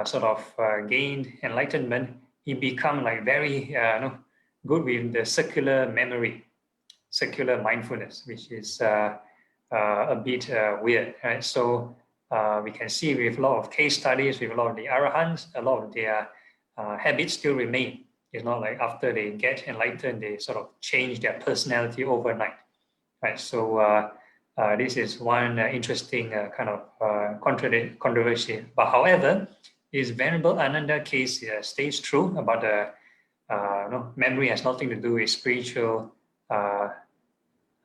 [SPEAKER 2] sort of gained enlightenment, he become like very good with the circular memory, circular mindfulness, which is a bit weird, right? So we can see with a lot of case studies, with a lot of the Arahants, a lot of their habits still remain. It's not like after they get enlightened, they sort of change their personality overnight. right? So this is one interesting kind of controversy. But however, this Venerable Ananda case stays true about the memory has nothing to do with spiritual, how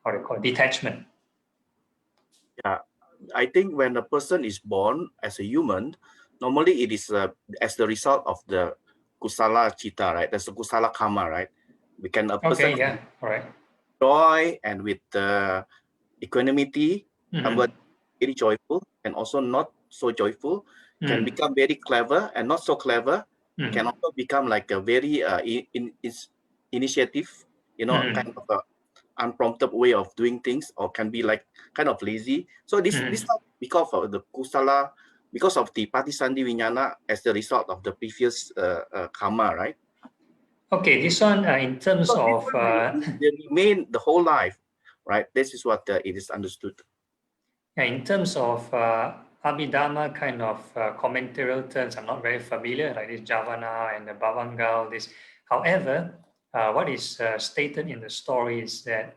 [SPEAKER 2] do you call it, detachment.
[SPEAKER 4] Yeah, I think when a person is born as a human, normally it is as the result of the kusala chitta, right? That's the kusala karma, right? A person
[SPEAKER 2] Okay, yeah, all right.
[SPEAKER 4] joy and with equanimity,
[SPEAKER 2] Mm-hmm.
[SPEAKER 4] very joyful and also not so joyful, can
[SPEAKER 2] Mm.
[SPEAKER 4] become very clever and not so clever, can also become like a very initiative, kind of a unprompted way of doing things, or can be like kind of lazy. So this because of the kusala, because of the patisandhi vijnana as the result of the previous karma, right?
[SPEAKER 2] Okay, this one in terms
[SPEAKER 4] So
[SPEAKER 2] of
[SPEAKER 4] they remain the whole life, right? This is what it is understood.
[SPEAKER 2] in terms of Abhidhamma kind of commentarial terms, I'm not very familiar, like this Javana and the Bhavangal. This, however, what is stated in the story is that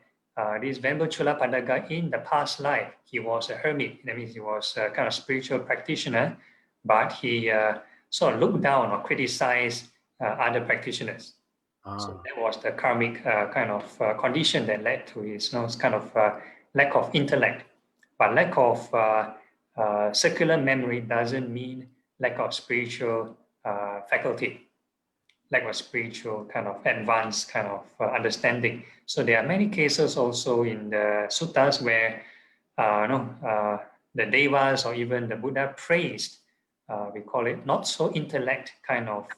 [SPEAKER 2] this Venerable Chulapadanga in the past life, he was a hermit. That means he was a kind of spiritual practitioner, but he sort of looked down or criticized other practitioners. So that was the karmic kind of condition that led to his kind of lack of intellect. But lack of circular memory doesn't mean lack of spiritual faculty, lack of spiritual kind of advanced kind of understanding. So there are many cases also in the suttas where the devas or even the Buddha praised, we call it not so intellect kind of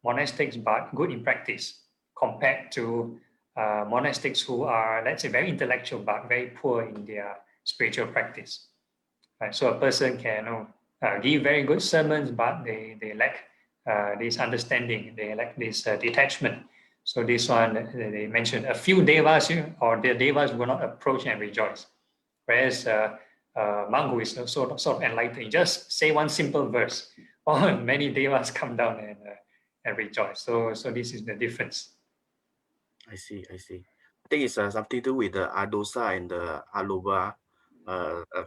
[SPEAKER 2] monastics, but good in practice compared to monastics who are, let's say, very intellectual but very poor in their spiritual practice. Right? So a person can give very good sermons, but they lack this understanding, they lack this detachment. So this one, they mentioned a few devas, or the devas will not approach and rejoice. Whereas monk who is sort of enlightened, just say one simple verse, or many devas come down and rejoice. So this is the difference.
[SPEAKER 4] I see. I think it's something to do with the adosa and the alobha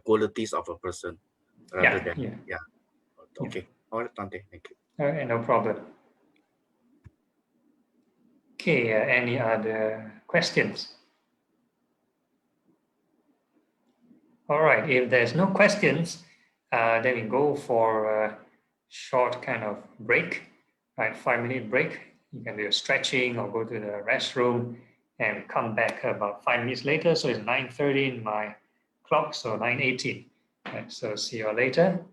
[SPEAKER 4] qualities of a person rather than Okay. All right, Tante. Thank you.
[SPEAKER 2] No problem. Okay, any other questions? All right, if there's no questions, then we go for a short kind of break, right? 5-minute break. You can do a stretching or go to the restroom and come back about 5 minutes later. So it's 9:30 in my clock, so 9:18. Right, so see you later.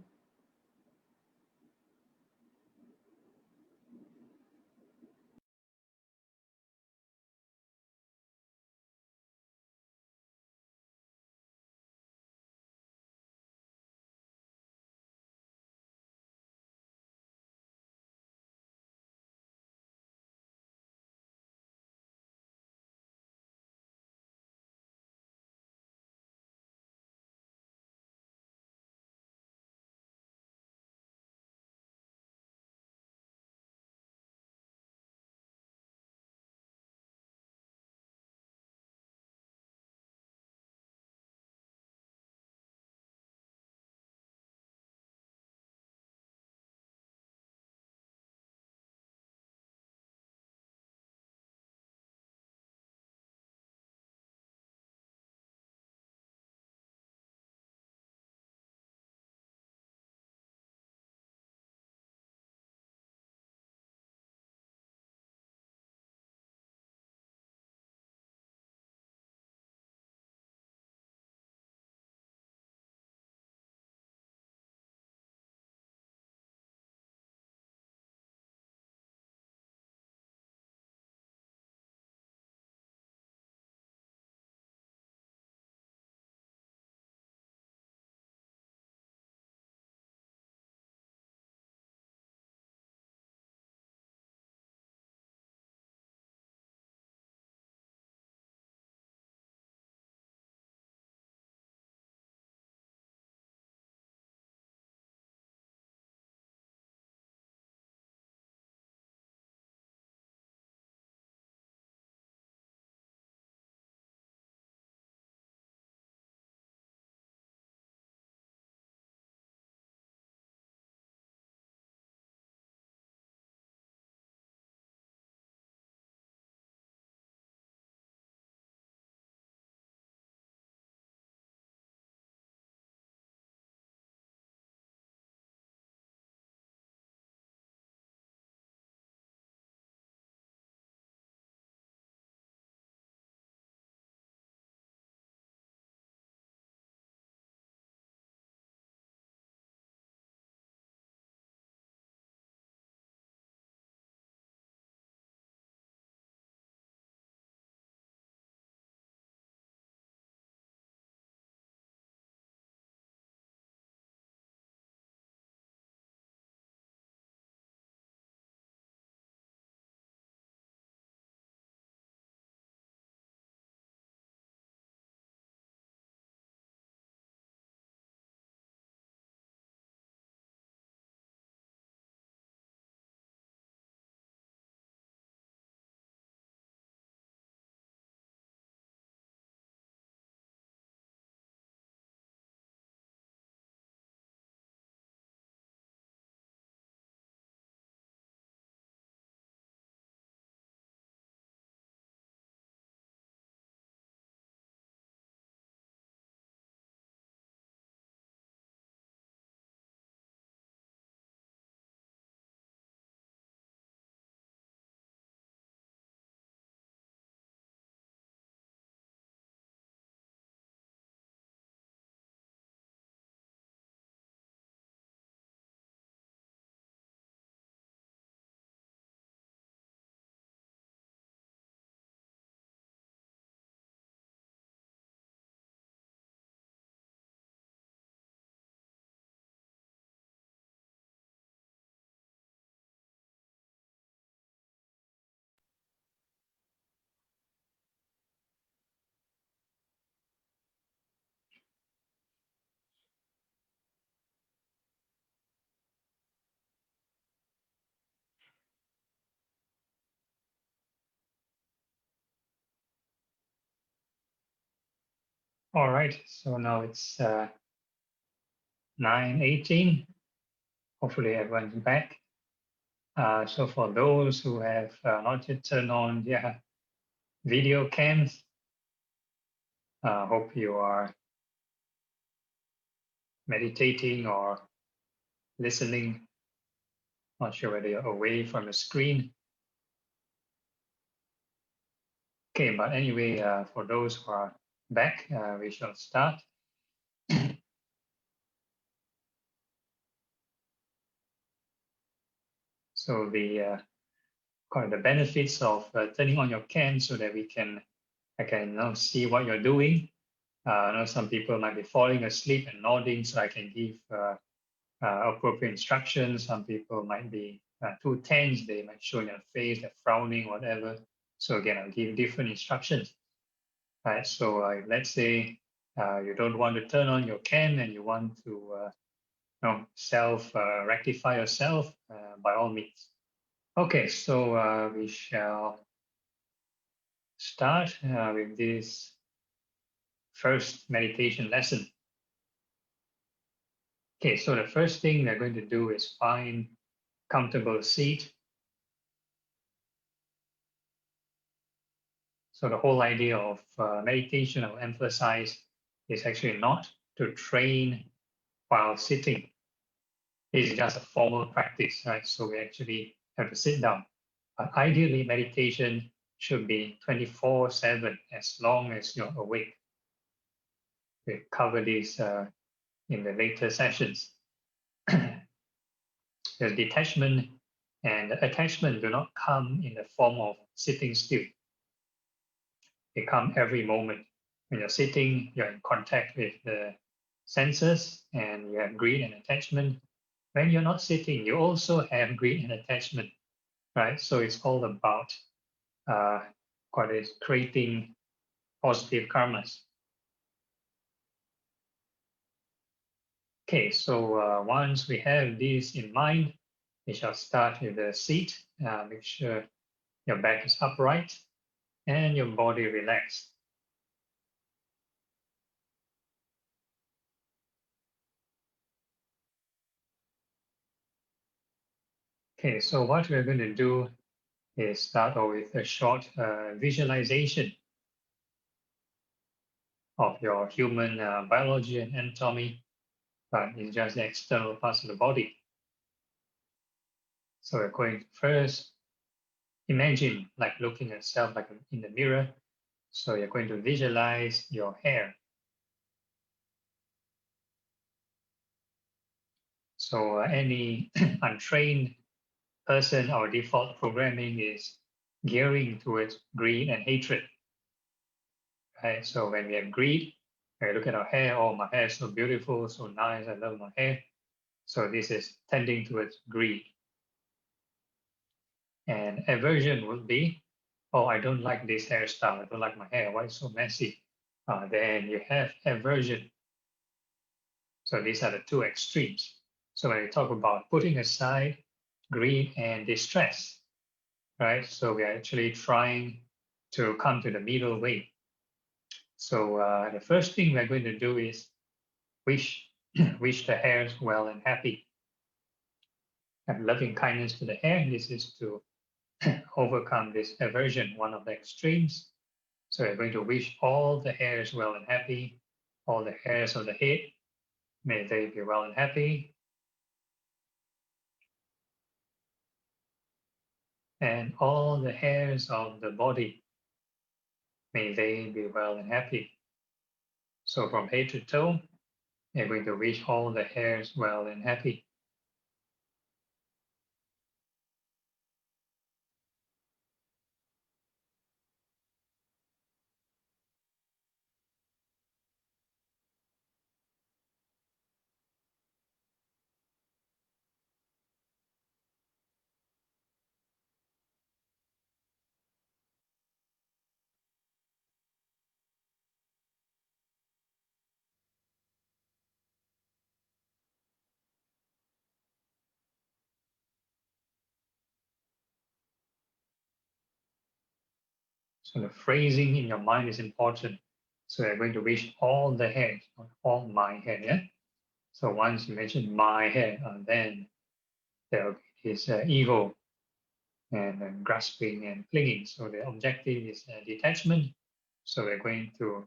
[SPEAKER 2] All right, so now it's 9:18. Hopefully everyone's back. So for those who have not yet turned on their video cams, hope you are meditating or listening. Not sure whether you're away from the screen. Okay, but anyway, for those who are back, we shall start. So the benefits of turning on your cam so that I can now see what you're doing. I know some people might be falling asleep and nodding, so I can give appropriate instructions. Some people might be too tense; they might show in their face, they're frowning, whatever. So again, I'll give different instructions. Right. So let's say you don't want to turn on your cam and you want to self rectify yourself, by all means. Okay, so we shall start with this first meditation lesson. Okay, so the first thing we're going to do is find comfortable seat. So the whole idea of meditation, I'll emphasize, is actually not to train while sitting. It's just a formal practice, right? So we actually have to sit down. But ideally, meditation should be 24/7 as long as you're awake. We'll cover this in the later sessions. The detachment and attachment do not come in the form of sitting still. They come every moment. When you're sitting, you're in contact with the senses and you have greed and attachment. When you're not sitting, you also have greed and attachment, right? So it's all about creating positive karmas. Okay, so once we have this in mind, we shall start with the seat. Make sure your back is upright and your body relaxed. Okay, so what we're going to do is start off with a short visualization of your human biology and anatomy, but it's just the external parts of the body. So we're going to first imagine like looking at yourself like in the mirror. So you're going to visualize your hair. So any untrained person, our default programming is gearing towards greed and hatred. Right? So when we have greed, we look at our hair, oh, my hair is so beautiful, so nice, I love my hair. So this is tending towards greed. And aversion would be, oh, I don't like this hairstyle, I don't like my hair, why it's so messy? Then you have aversion. So these are the two extremes. So when we talk about putting aside greed and distress, right? So we are actually trying to come to the middle way. So the first thing we're going to do is wish the hair well and happy. Have loving kindness to the hair. This is to overcome this aversion, one of the extremes. So we're going to wish all the hairs well and happy, all the hairs of the head, may they be well and happy. And all the hairs of the body, may they be well and happy. So from head to toe, we're going to wish all the hairs well and happy. So the phrasing in your mind is important. So we're going to wish all the hairs, not all my hair. Yeah? So once you mention my hair, then there is ego and grasping and clinging. So the objective is detachment. So we're going to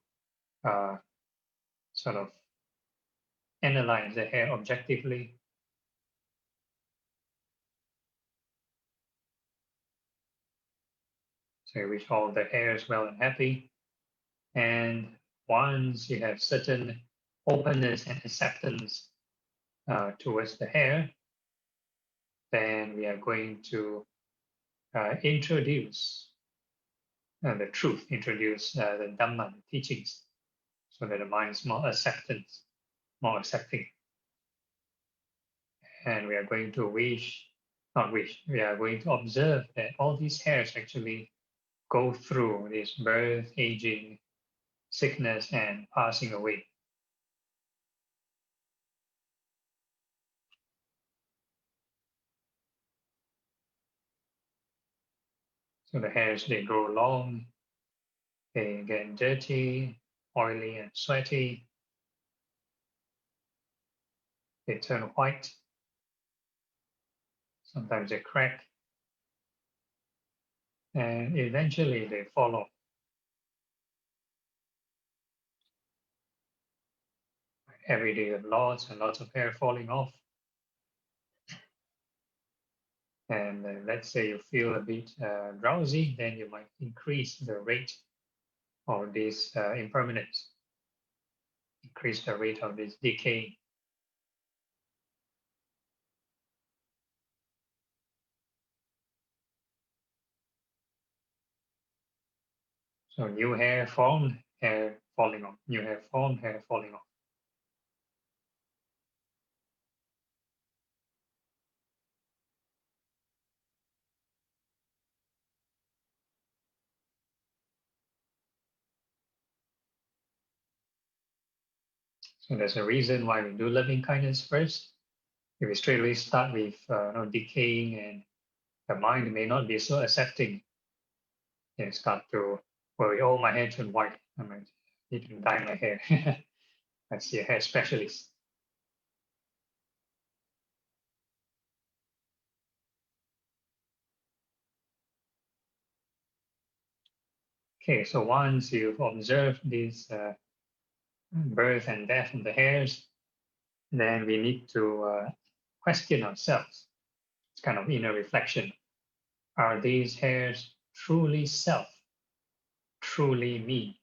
[SPEAKER 2] sort of analyze the hair objectively. So you wish all the hairs well and happy. And once you have certain openness and acceptance towards the hair, then we are going to introduce the truth, introduce the Dhamma teachings, so that the mind is more acceptance, more accepting. And we are going to we are going to observe that all these hairs actually go through this birth, aging, sickness, and passing away. So the hairs, they grow long, they get dirty, oily, and sweaty. They turn white. Sometimes they crack. And eventually they fall off. Every day you have lots and lots of hair falling off. And let's say you feel a bit drowsy, then you might increase the rate of this impermanence, increase the rate of this decay. So new hair formed, hair falling off. New hair formed, hair falling off. So there's a reason why we do loving kindness first. If we straight away start with decaying, and the mind may not be so accepting, you start to worry, oh, my hair turned white, I might need to dye my hair. I see a hair specialist. Okay, so once you've observed this birth and death of the hairs, then we need to question ourselves. It's kind of inner reflection. Are these hairs truly self, truly me?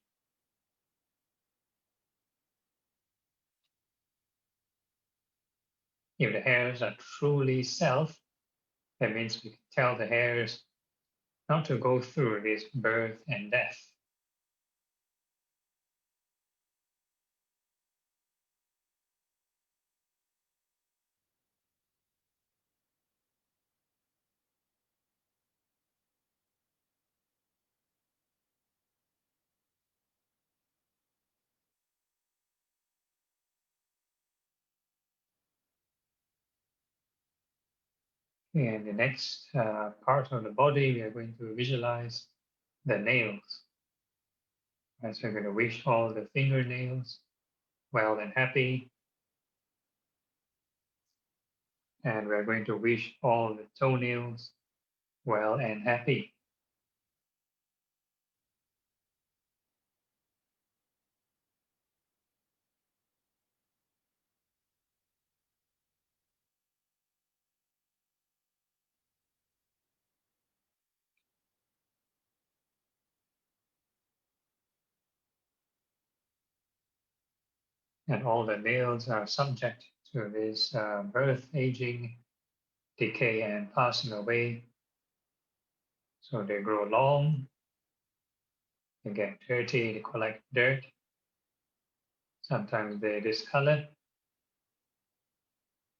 [SPEAKER 2] If the hairs are truly self, that means we can tell the hairs not to go through this birth and death. And the next part of the body, we are going to visualize the nails. And so we're going to wish all the fingernails well and happy. And we're going to wish all the toenails well and happy. And all the nails are subject to this birth, aging, decay, and passing away. So they grow long, they get dirty, they collect dirt. Sometimes they discolor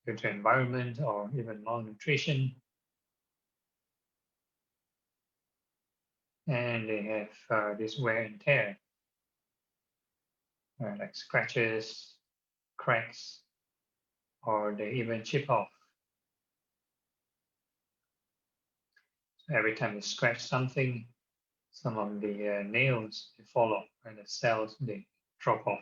[SPEAKER 2] due to environment or even malnutrition. And they have this wear and tear, like scratches, cracks, or they even chip off. So every time you scratch something, some of the nails they fall off, and the cells they drop off.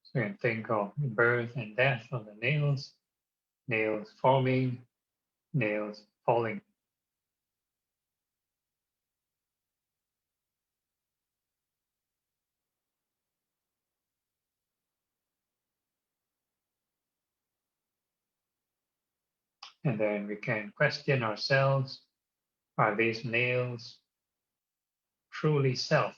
[SPEAKER 2] So you can think of birth and death of the nails, nails forming, nails falling. And then we can question ourselves, are these nails truly self?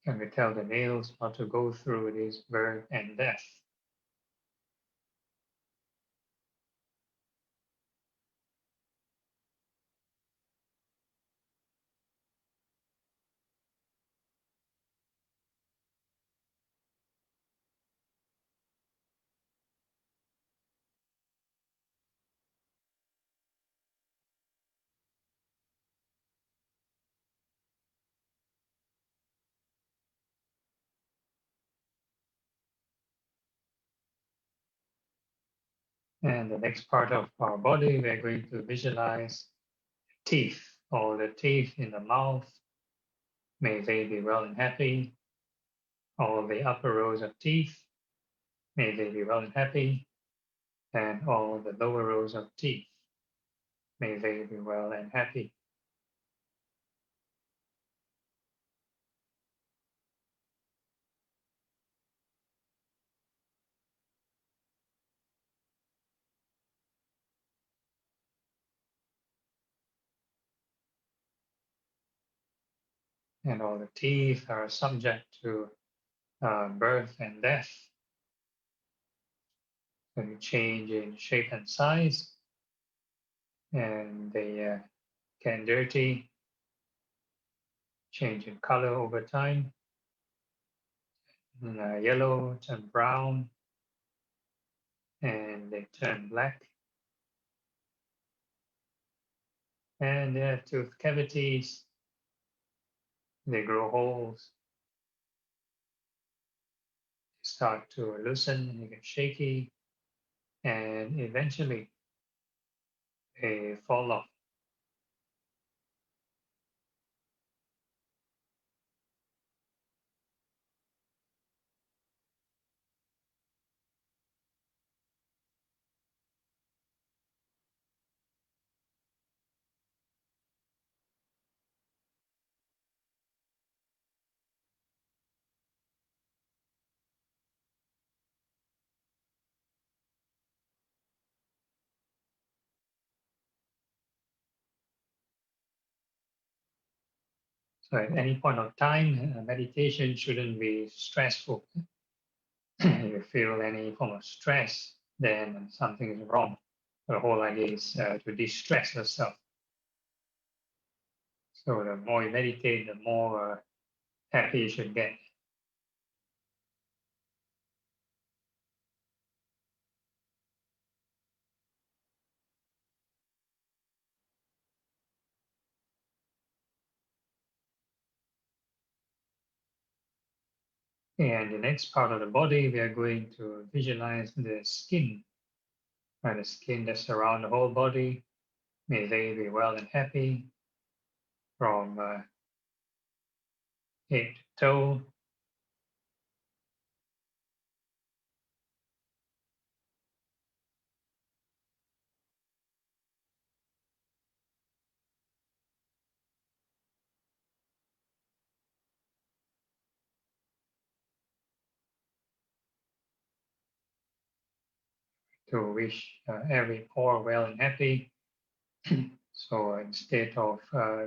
[SPEAKER 2] Can we tell the nails how to go through this birth and death? And the next part of our body, we're going to visualize teeth, or the teeth in the mouth. May they be well and happy. All the upper rows of teeth, may they be well and happy. And all the lower rows of teeth, may they be well and happy. And all the teeth are subject to birth and death. They change in shape and size, and they get dirty, change in color over time. Yellow turn brown, and they turn black. And there are tooth cavities, they grow holes, they start to loosen, they get shaky, and eventually they fall off. So at any point of time, meditation shouldn't be stressful. If you feel any form of stress, then something is wrong. The whole idea is to de-stress yourself. So the more you meditate, the more happy you should get. And the next part of the body, we are going to visualize the skin, the skin that surrounds the whole body. May they be well and happy from head to toe. To wish every pore well and happy. So instead of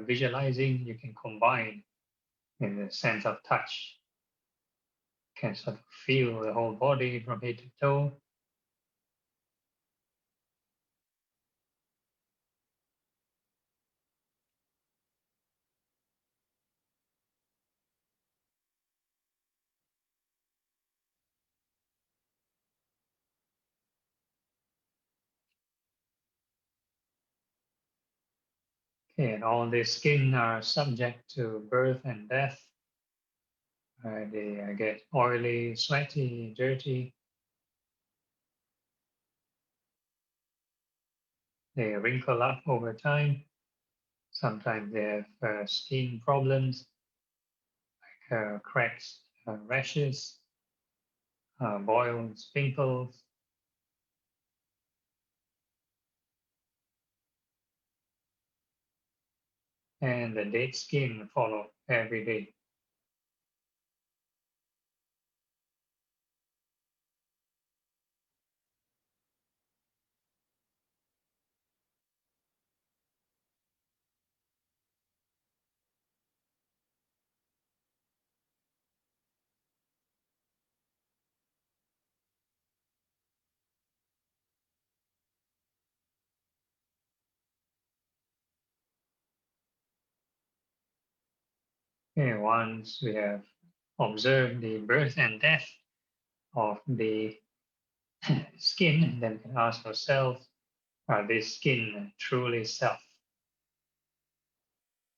[SPEAKER 2] visualizing, you can combine in the sense of touch. You can sort of feel the whole body from head to toe. And all the skin are subject to birth and death. They get oily, sweaty, dirty. They wrinkle up over time. Sometimes they have skin problems, like cracks, rashes, boils, pimples. And the dead skin follow every day. And once we have observed the birth and death of the skin, then we can ask ourselves, are this skin truly self?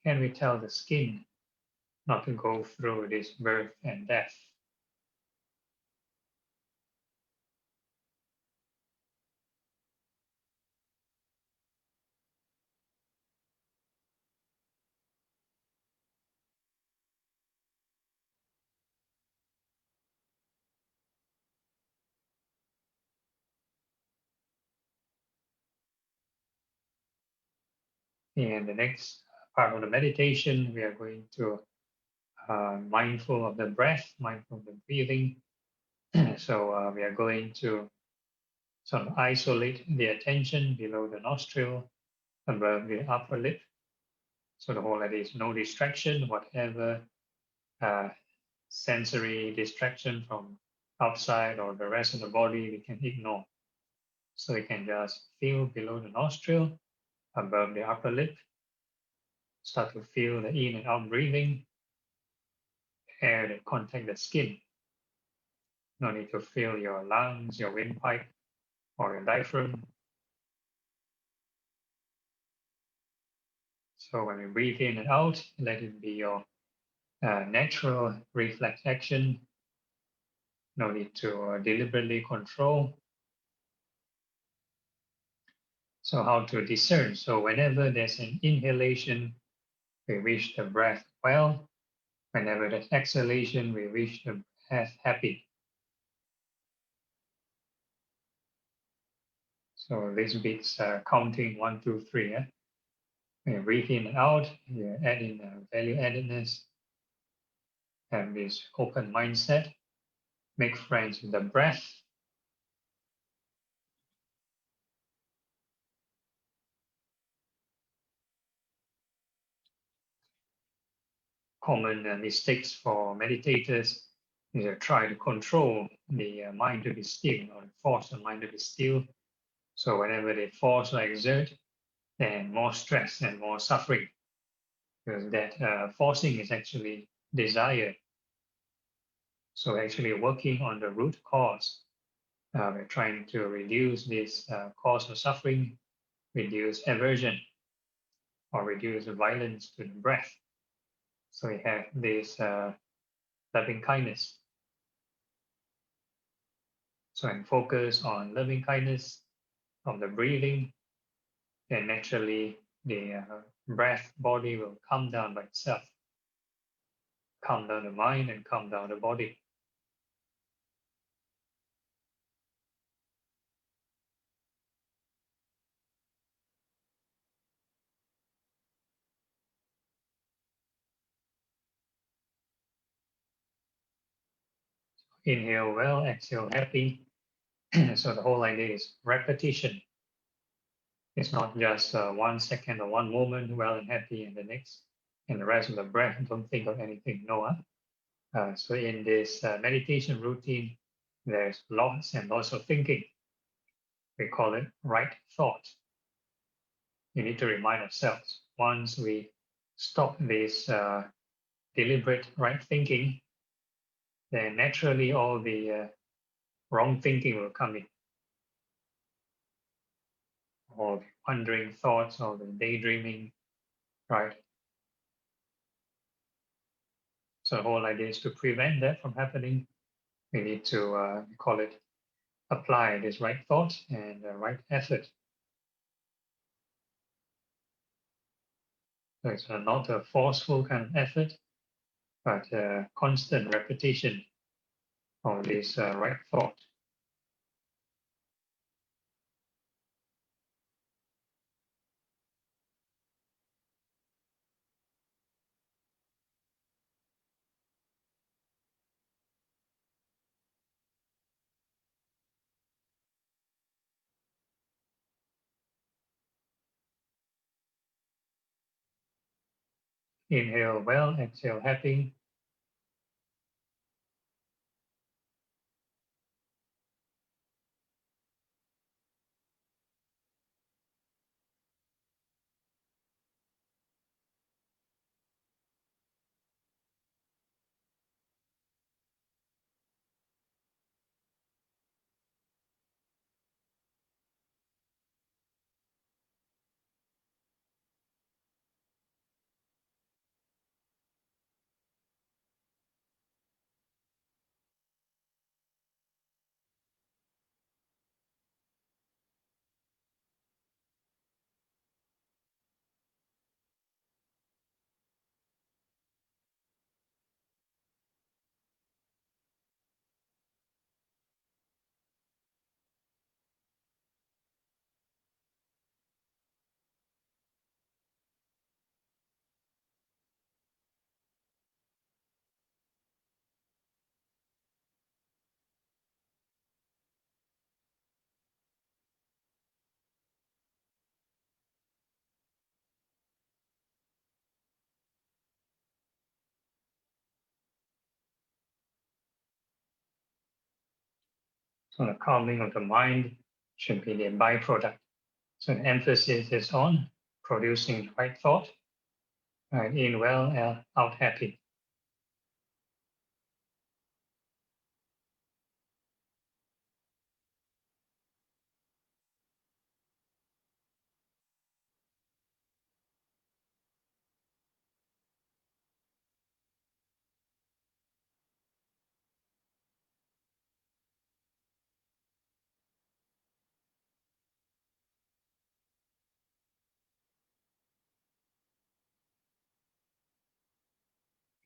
[SPEAKER 2] Can we tell the skin not to go through this birth and death? In the next part of the meditation, we are going to mindful of the breath, mindful of the breathing. So we are going to sort of isolate the attention below the nostril, above the upper lip. So the whole idea is no distraction, whatever uh, sensory distraction from outside or the rest of the body we can ignore. So we can just feel below the nostril, above the upper lip, start to feel the in and out breathing, air that contact the skin. No need to feel your lungs, your windpipe, or your diaphragm. So when we breathe in and out, let it be your natural reflex action. No need to deliberately control. So how to discern? So whenever there's an inhalation, we wish the breath well. Whenever there's exhalation, we wish the breath happy. So this beats counting 1, 2, 3. Yeah? When you breathe in and out, you add in value addedness and this open mindset. Make friends with the breath. Common mistakes for meditators is to try to control the mind to be still or force the mind to be still. So whenever they force or exert, then more stress and more suffering, because that forcing is actually desire. So actually working on the root cause, we're trying to reduce this cause of suffering, reduce aversion, or reduce the violence to the breath. So we have this loving kindness. So and focus on loving kindness of the breathing, then naturally the breath body will calm down by itself. Calm down the mind and calm down the body. Inhale well, exhale happy. So the whole idea is repetition. It's not just 1 second or 1 moment well and happy and the next, and the rest of the breath don't think of anything. No. So in this meditation routine, there's lots and lots of thinking. We call it right thought. We need to remind ourselves, once we stop this deliberate right thinking, then naturally all the wrong thinking will come in. All the wandering thoughts, all the daydreaming, right? So the whole idea is to prevent that from happening. We need to call it apply this right thought and right effort. So it's not a forceful kind of effort, but constant repetition of this right thought. Inhale well, exhale happy. So the calming of the mind should be the byproduct. So the emphasis is on producing right thought, right, in well, out happy.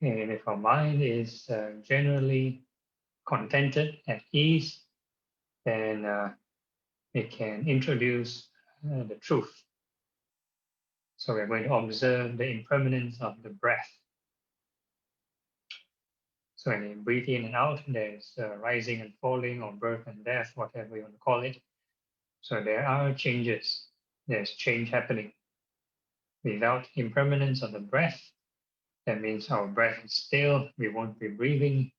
[SPEAKER 2] And if our mind is generally contented, at ease, then it can introduce the truth. So we're going to observe the impermanence of the breath. So when you breathe in and out, there's rising and falling, or birth and death, whatever you want to call it. So there are changes. There's change happening. Without impermanence of the breath, that means our breath is still, we won't be breathing,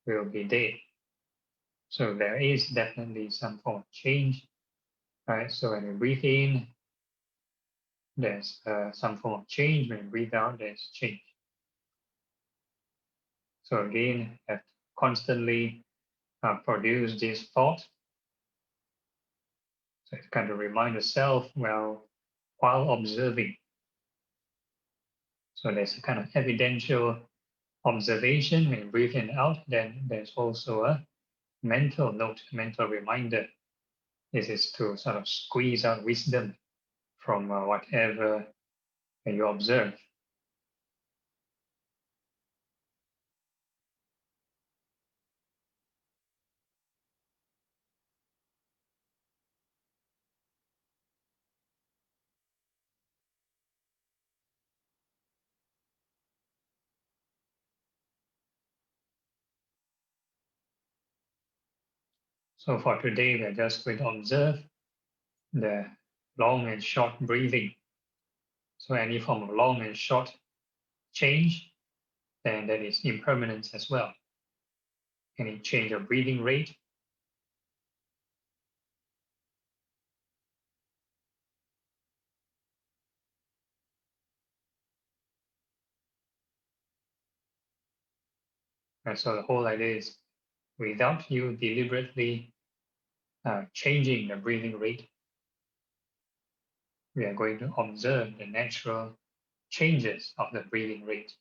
[SPEAKER 2] we'll be dead. So there is definitely some form of change, right? So when we breathe in, there's some form of change. When we breathe out, there's change. So again, have to constantly produce this thought. So it's kind of remind yourself, well, while observing. So there's a kind of evidential observation. When you breathe in and out, then there's also a mental note, mental reminder. This is to sort of squeeze out wisdom from whatever you observe. So for today, we're just going to observe the long and short breathing. So any form of long and short change, then that is impermanence as well. Any change of breathing rate, and so the whole idea is without you deliberately changing the breathing rate, we are going to observe the natural changes of the breathing rate.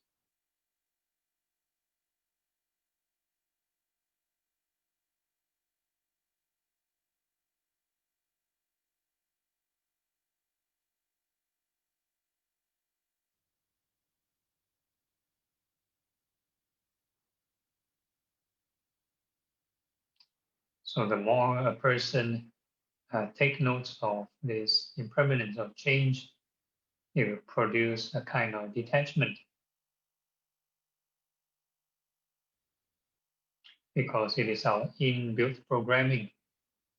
[SPEAKER 2] So the more a person take notes of this impermanence of change, it will produce a kind of detachment, because it is our inbuilt programming.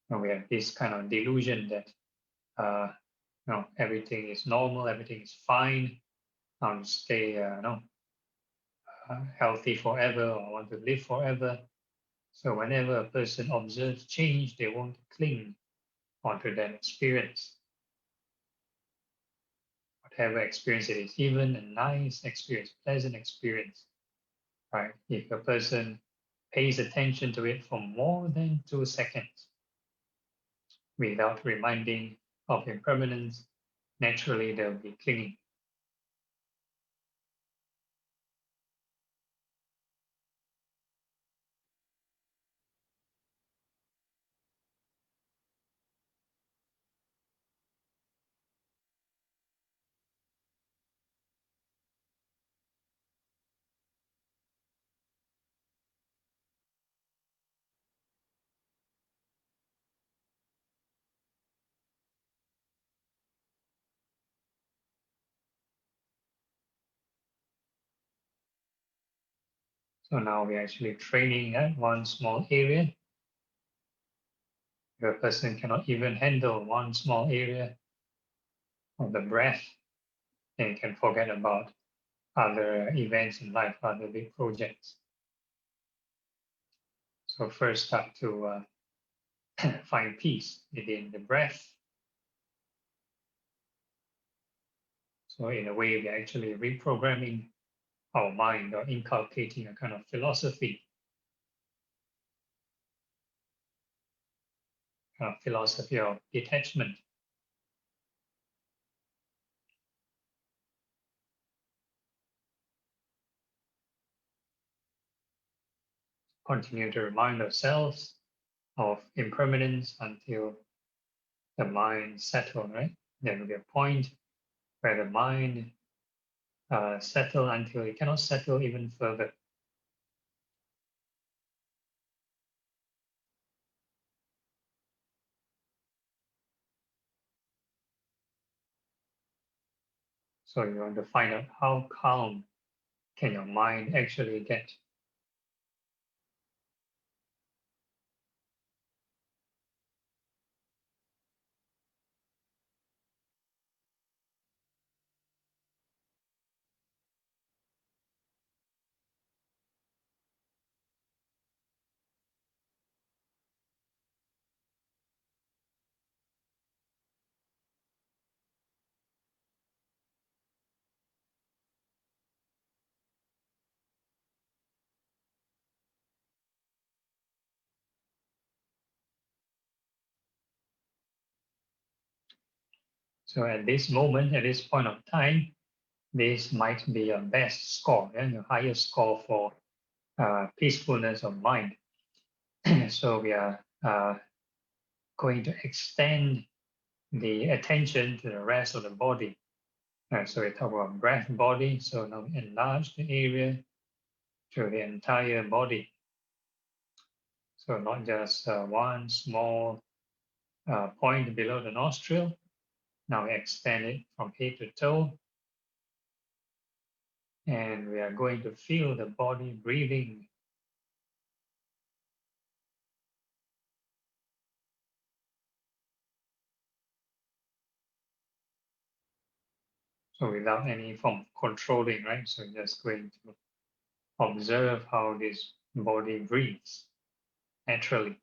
[SPEAKER 2] And we have this kind of delusion that everything is normal, everything is fine. I'll stay healthy forever, or want to live forever. So whenever a person observes change, they want to cling onto that experience. Whatever experience it is, even a nice experience, pleasant experience, right? If a person pays attention to it for more than 2 seconds without reminding of impermanence, naturally they'll be clinging. So now we're actually training at one small area. If a person cannot even handle one small area of the breath, then you can forget about other events in life, other big projects. So first start to find peace within the breath. So in a way, we're actually reprogramming our mind, or inculcating a kind of philosophy of detachment. Continue to remind ourselves of impermanence until the mind settles, right? There will be a point where the mind settles until it cannot settle even further. So you want to find out how calm can your mind actually get. So at this moment, at this point of time, this might be your best score, your highest score for peacefulness of mind. So we are going to extend the attention to the rest of the body. So we talk about breath body. So now we enlarge the area to the entire body. So not just one small point below the nostril. Now we extend it from head to toe. And we are going to feel the body breathing. So without any form of controlling, right? So just going to observe how this body breathes naturally.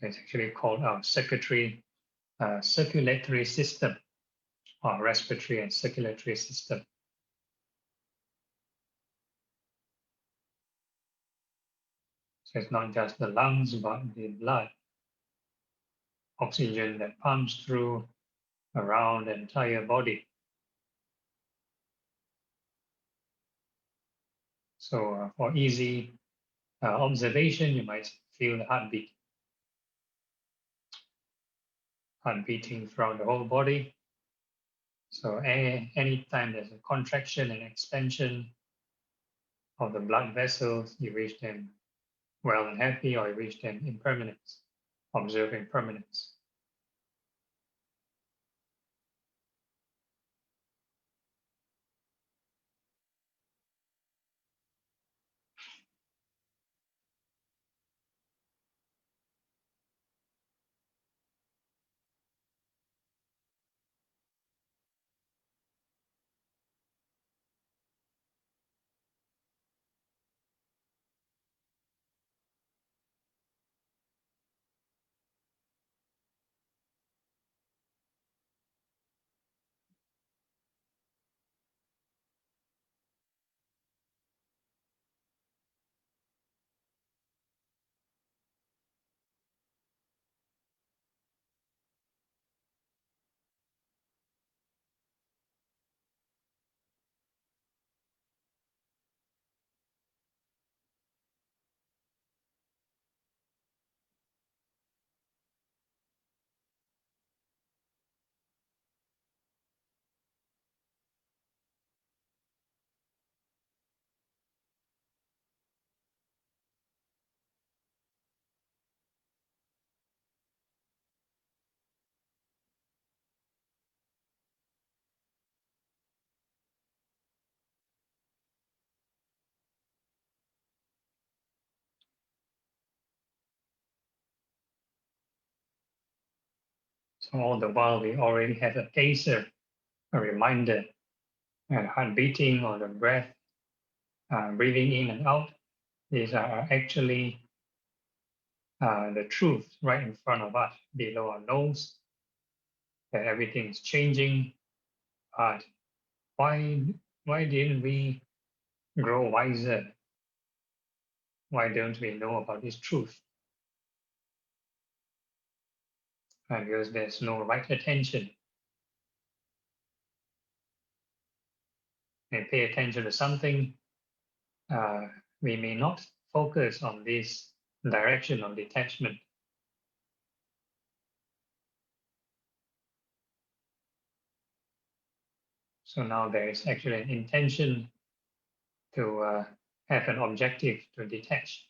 [SPEAKER 2] So it's actually called our circulatory system, or respiratory and circulatory system. So it's not just the lungs, but the blood oxygen that pumps through around the entire body. So for easy observation, you might feel the heartbeat, heart beating throughout the whole body. So anytime there's a contraction and expansion of the blood vessels, you wish them well and happy, or you wish them impermanence, observe impermanence. So all the while we already have a taster, a reminder, heart beating or the breath, breathing in and out. These are actually the truth right in front of us, below our nose, that everything is changing. But why didn't we grow wiser? Why don't we know about this truth? Because there's no right attention. We pay attention to something, we may not focus on this direction of detachment. So now there is actually an intention to have an objective to detach.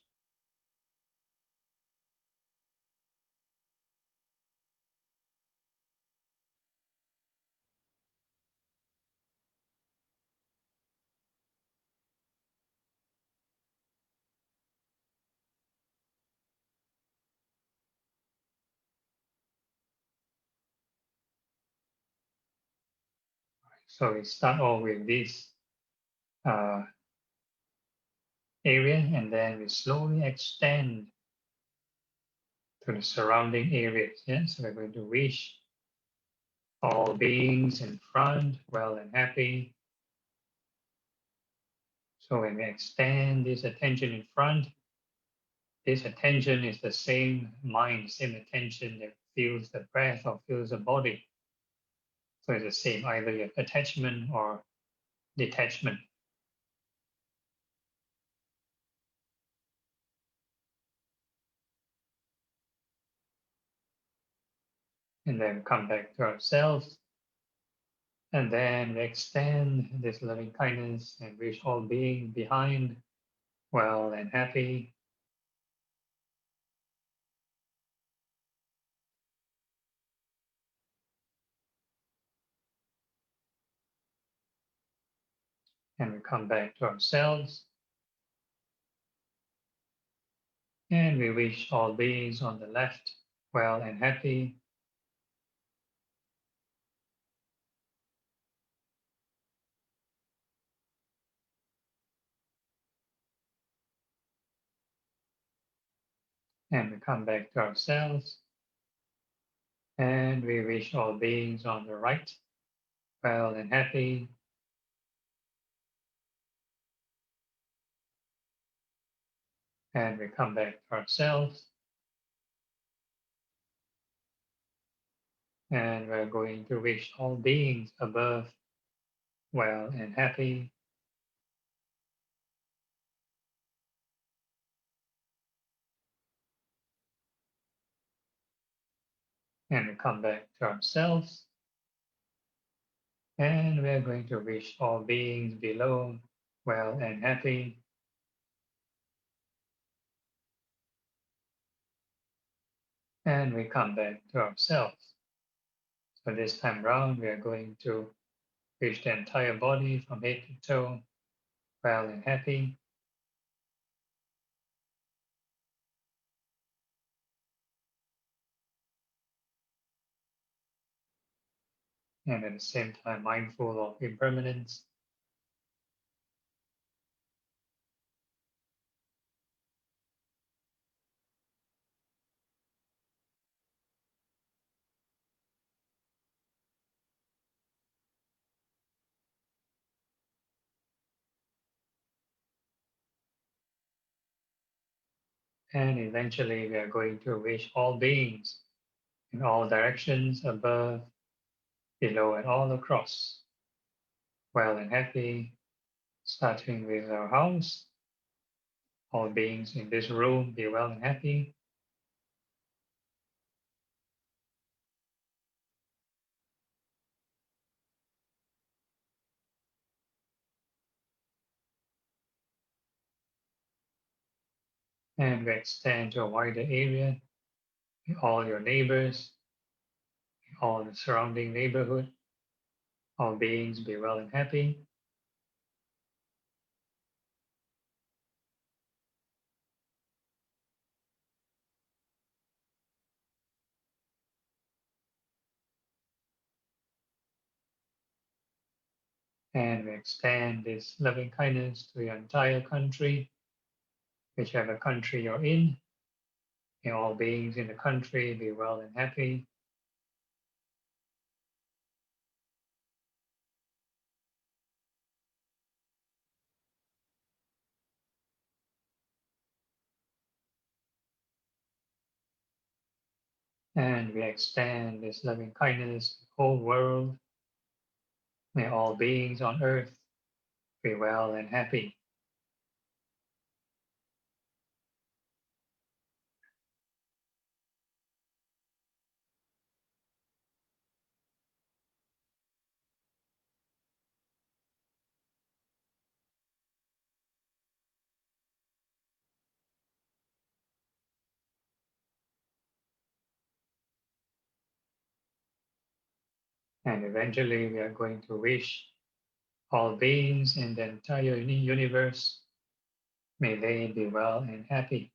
[SPEAKER 2] So we start off with this area, and then we slowly extend to the surrounding areas. Yeah? So we're going to wish all beings in front well and happy. So when we extend this attention in front, this attention is the same mind, same attention that feels the breath or feels the body. So it's the same, either you have attachment or detachment. And then come back to ourselves. And then we extend this loving kindness and wish all being behind well and happy. And we come back to ourselves. And we wish all beings on the left well and happy. And we come back to ourselves. And we wish all beings on the right well and happy. And we come back to ourselves. And we're going to wish all beings above well and happy. And we come back to ourselves. And we're going to wish all beings below well and happy. And we come back to ourselves. So this time round, we are going to wish the entire body from head to toe well and happy. And at the same time, mindful of impermanence. And eventually, we are going to wish all beings in all directions, above, below, and all across, well and happy, starting with our house. All beings in this room be well and happy. And we extend to a wider area, all your neighbors, all the surrounding neighborhood. All beings be well and happy. And we extend this loving kindness to your entire country, whichever country you're in. May all beings in the country be well and happy. And we extend this loving kindness to the whole world. May all beings on earth be well and happy. And eventually we are going to wish all beings in the entire universe, may they be well and happy.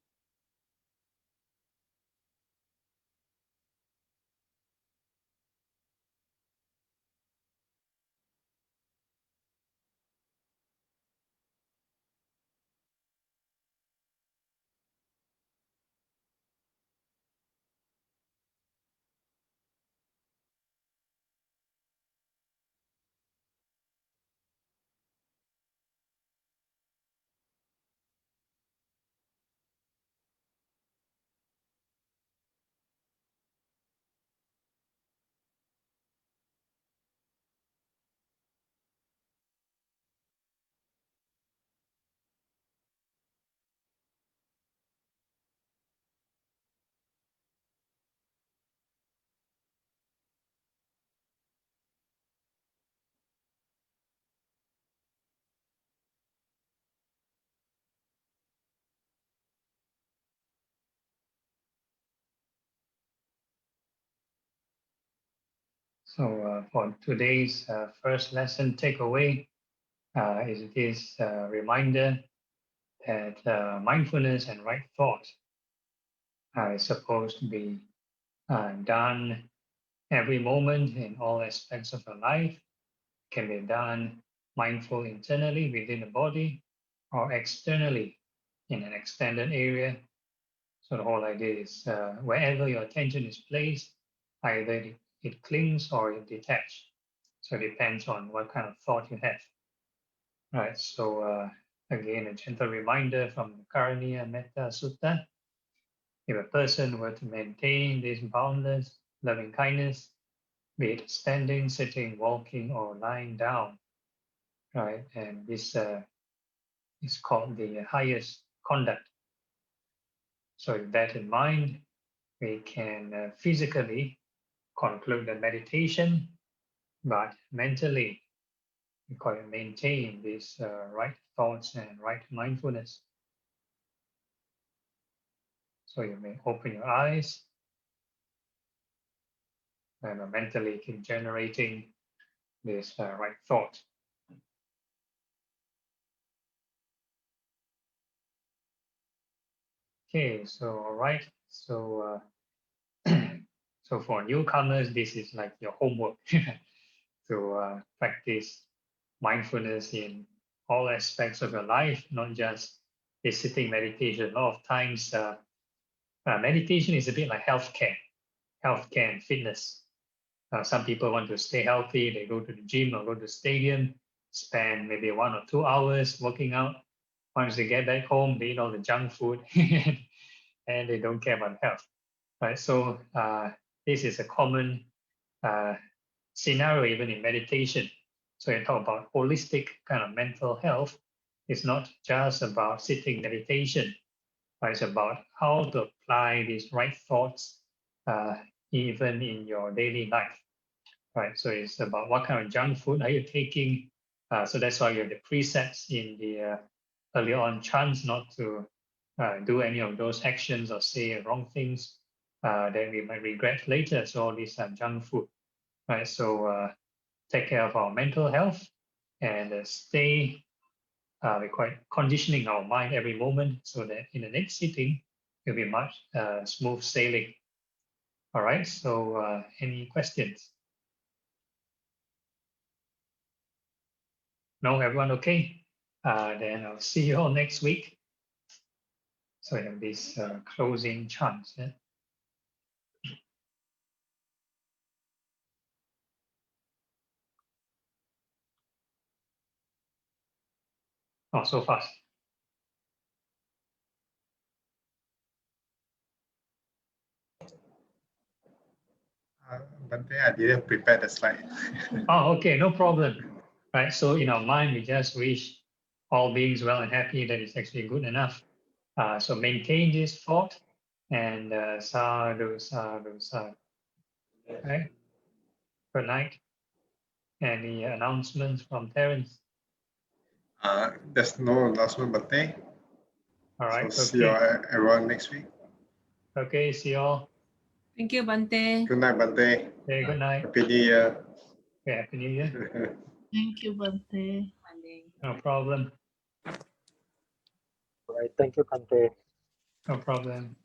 [SPEAKER 2] So for today's first lesson takeaway is this reminder that mindfulness and right thought is supposed to be done every moment in all aspects of your life. Can be done mindful internally within the body or externally in an extended area. So the whole idea is wherever your attention is placed, either it clings or it detaches. So it depends on what kind of thought you have. Right. So again, a gentle reminder from the Karaniya Metta Sutta. If a person were to maintain this boundless loving kindness be it standing, sitting, walking, or lying down, right? And this is called the highest conduct. So with that in mind, we can physically conclude the meditation, but mentally we call it maintain these right thoughts and right mindfulness. So you may open your eyes and mentally keep generating this right thought. Okay, so all right, so so for newcomers, this is like your homework to practice mindfulness in all aspects of your life, not just a sitting meditation. A lot of times, meditation is a bit like healthcare and fitness. Some people want to stay healthy, they go to the gym or go to the stadium, spend maybe 1 or 2 hours working out. Once they get back home, they eat all the junk food and they don't care about health. Right? So this is a common scenario even in meditation. So you talk about holistic kind of mental health. It's not just about sitting meditation, but it's about how to apply these right thoughts even in your daily life. Right. So it's about what kind of junk food are you taking. So that's why you have the precepts in the earlier on chants not to do any of those actions or say wrong things that we might regret later. So all these are junk food. Right. So take care of our mental health and stay we're quite conditioning our mind every moment so that in the next sitting it'll be much smooth sailing. All right. So any questions? No, everyone okay? Then I'll see you all next week. So I have this closing chant. Yeah? Oh, so fast.
[SPEAKER 1] Bante, I didn't prepare the slide.
[SPEAKER 2] Oh, okay, no problem. Right. So in our mind, we just wish all beings well and happy. That is actually good enough. So maintain this thought and sadhu, sadhu, sadhu. Right. Good night. Any announcements from Terence?
[SPEAKER 1] There's no announcement, Bante.
[SPEAKER 2] All right.
[SPEAKER 1] So see you everyone next week.
[SPEAKER 2] Okay. See you all.
[SPEAKER 3] Thank you, Bante.
[SPEAKER 1] Good night, Bante.
[SPEAKER 2] Okay. Good night.
[SPEAKER 1] Happy New Year.
[SPEAKER 2] Okay, Happy New Year.
[SPEAKER 3] Thank you, Bante.
[SPEAKER 2] No problem.
[SPEAKER 5] All right. Thank you, Kante.
[SPEAKER 2] No problem.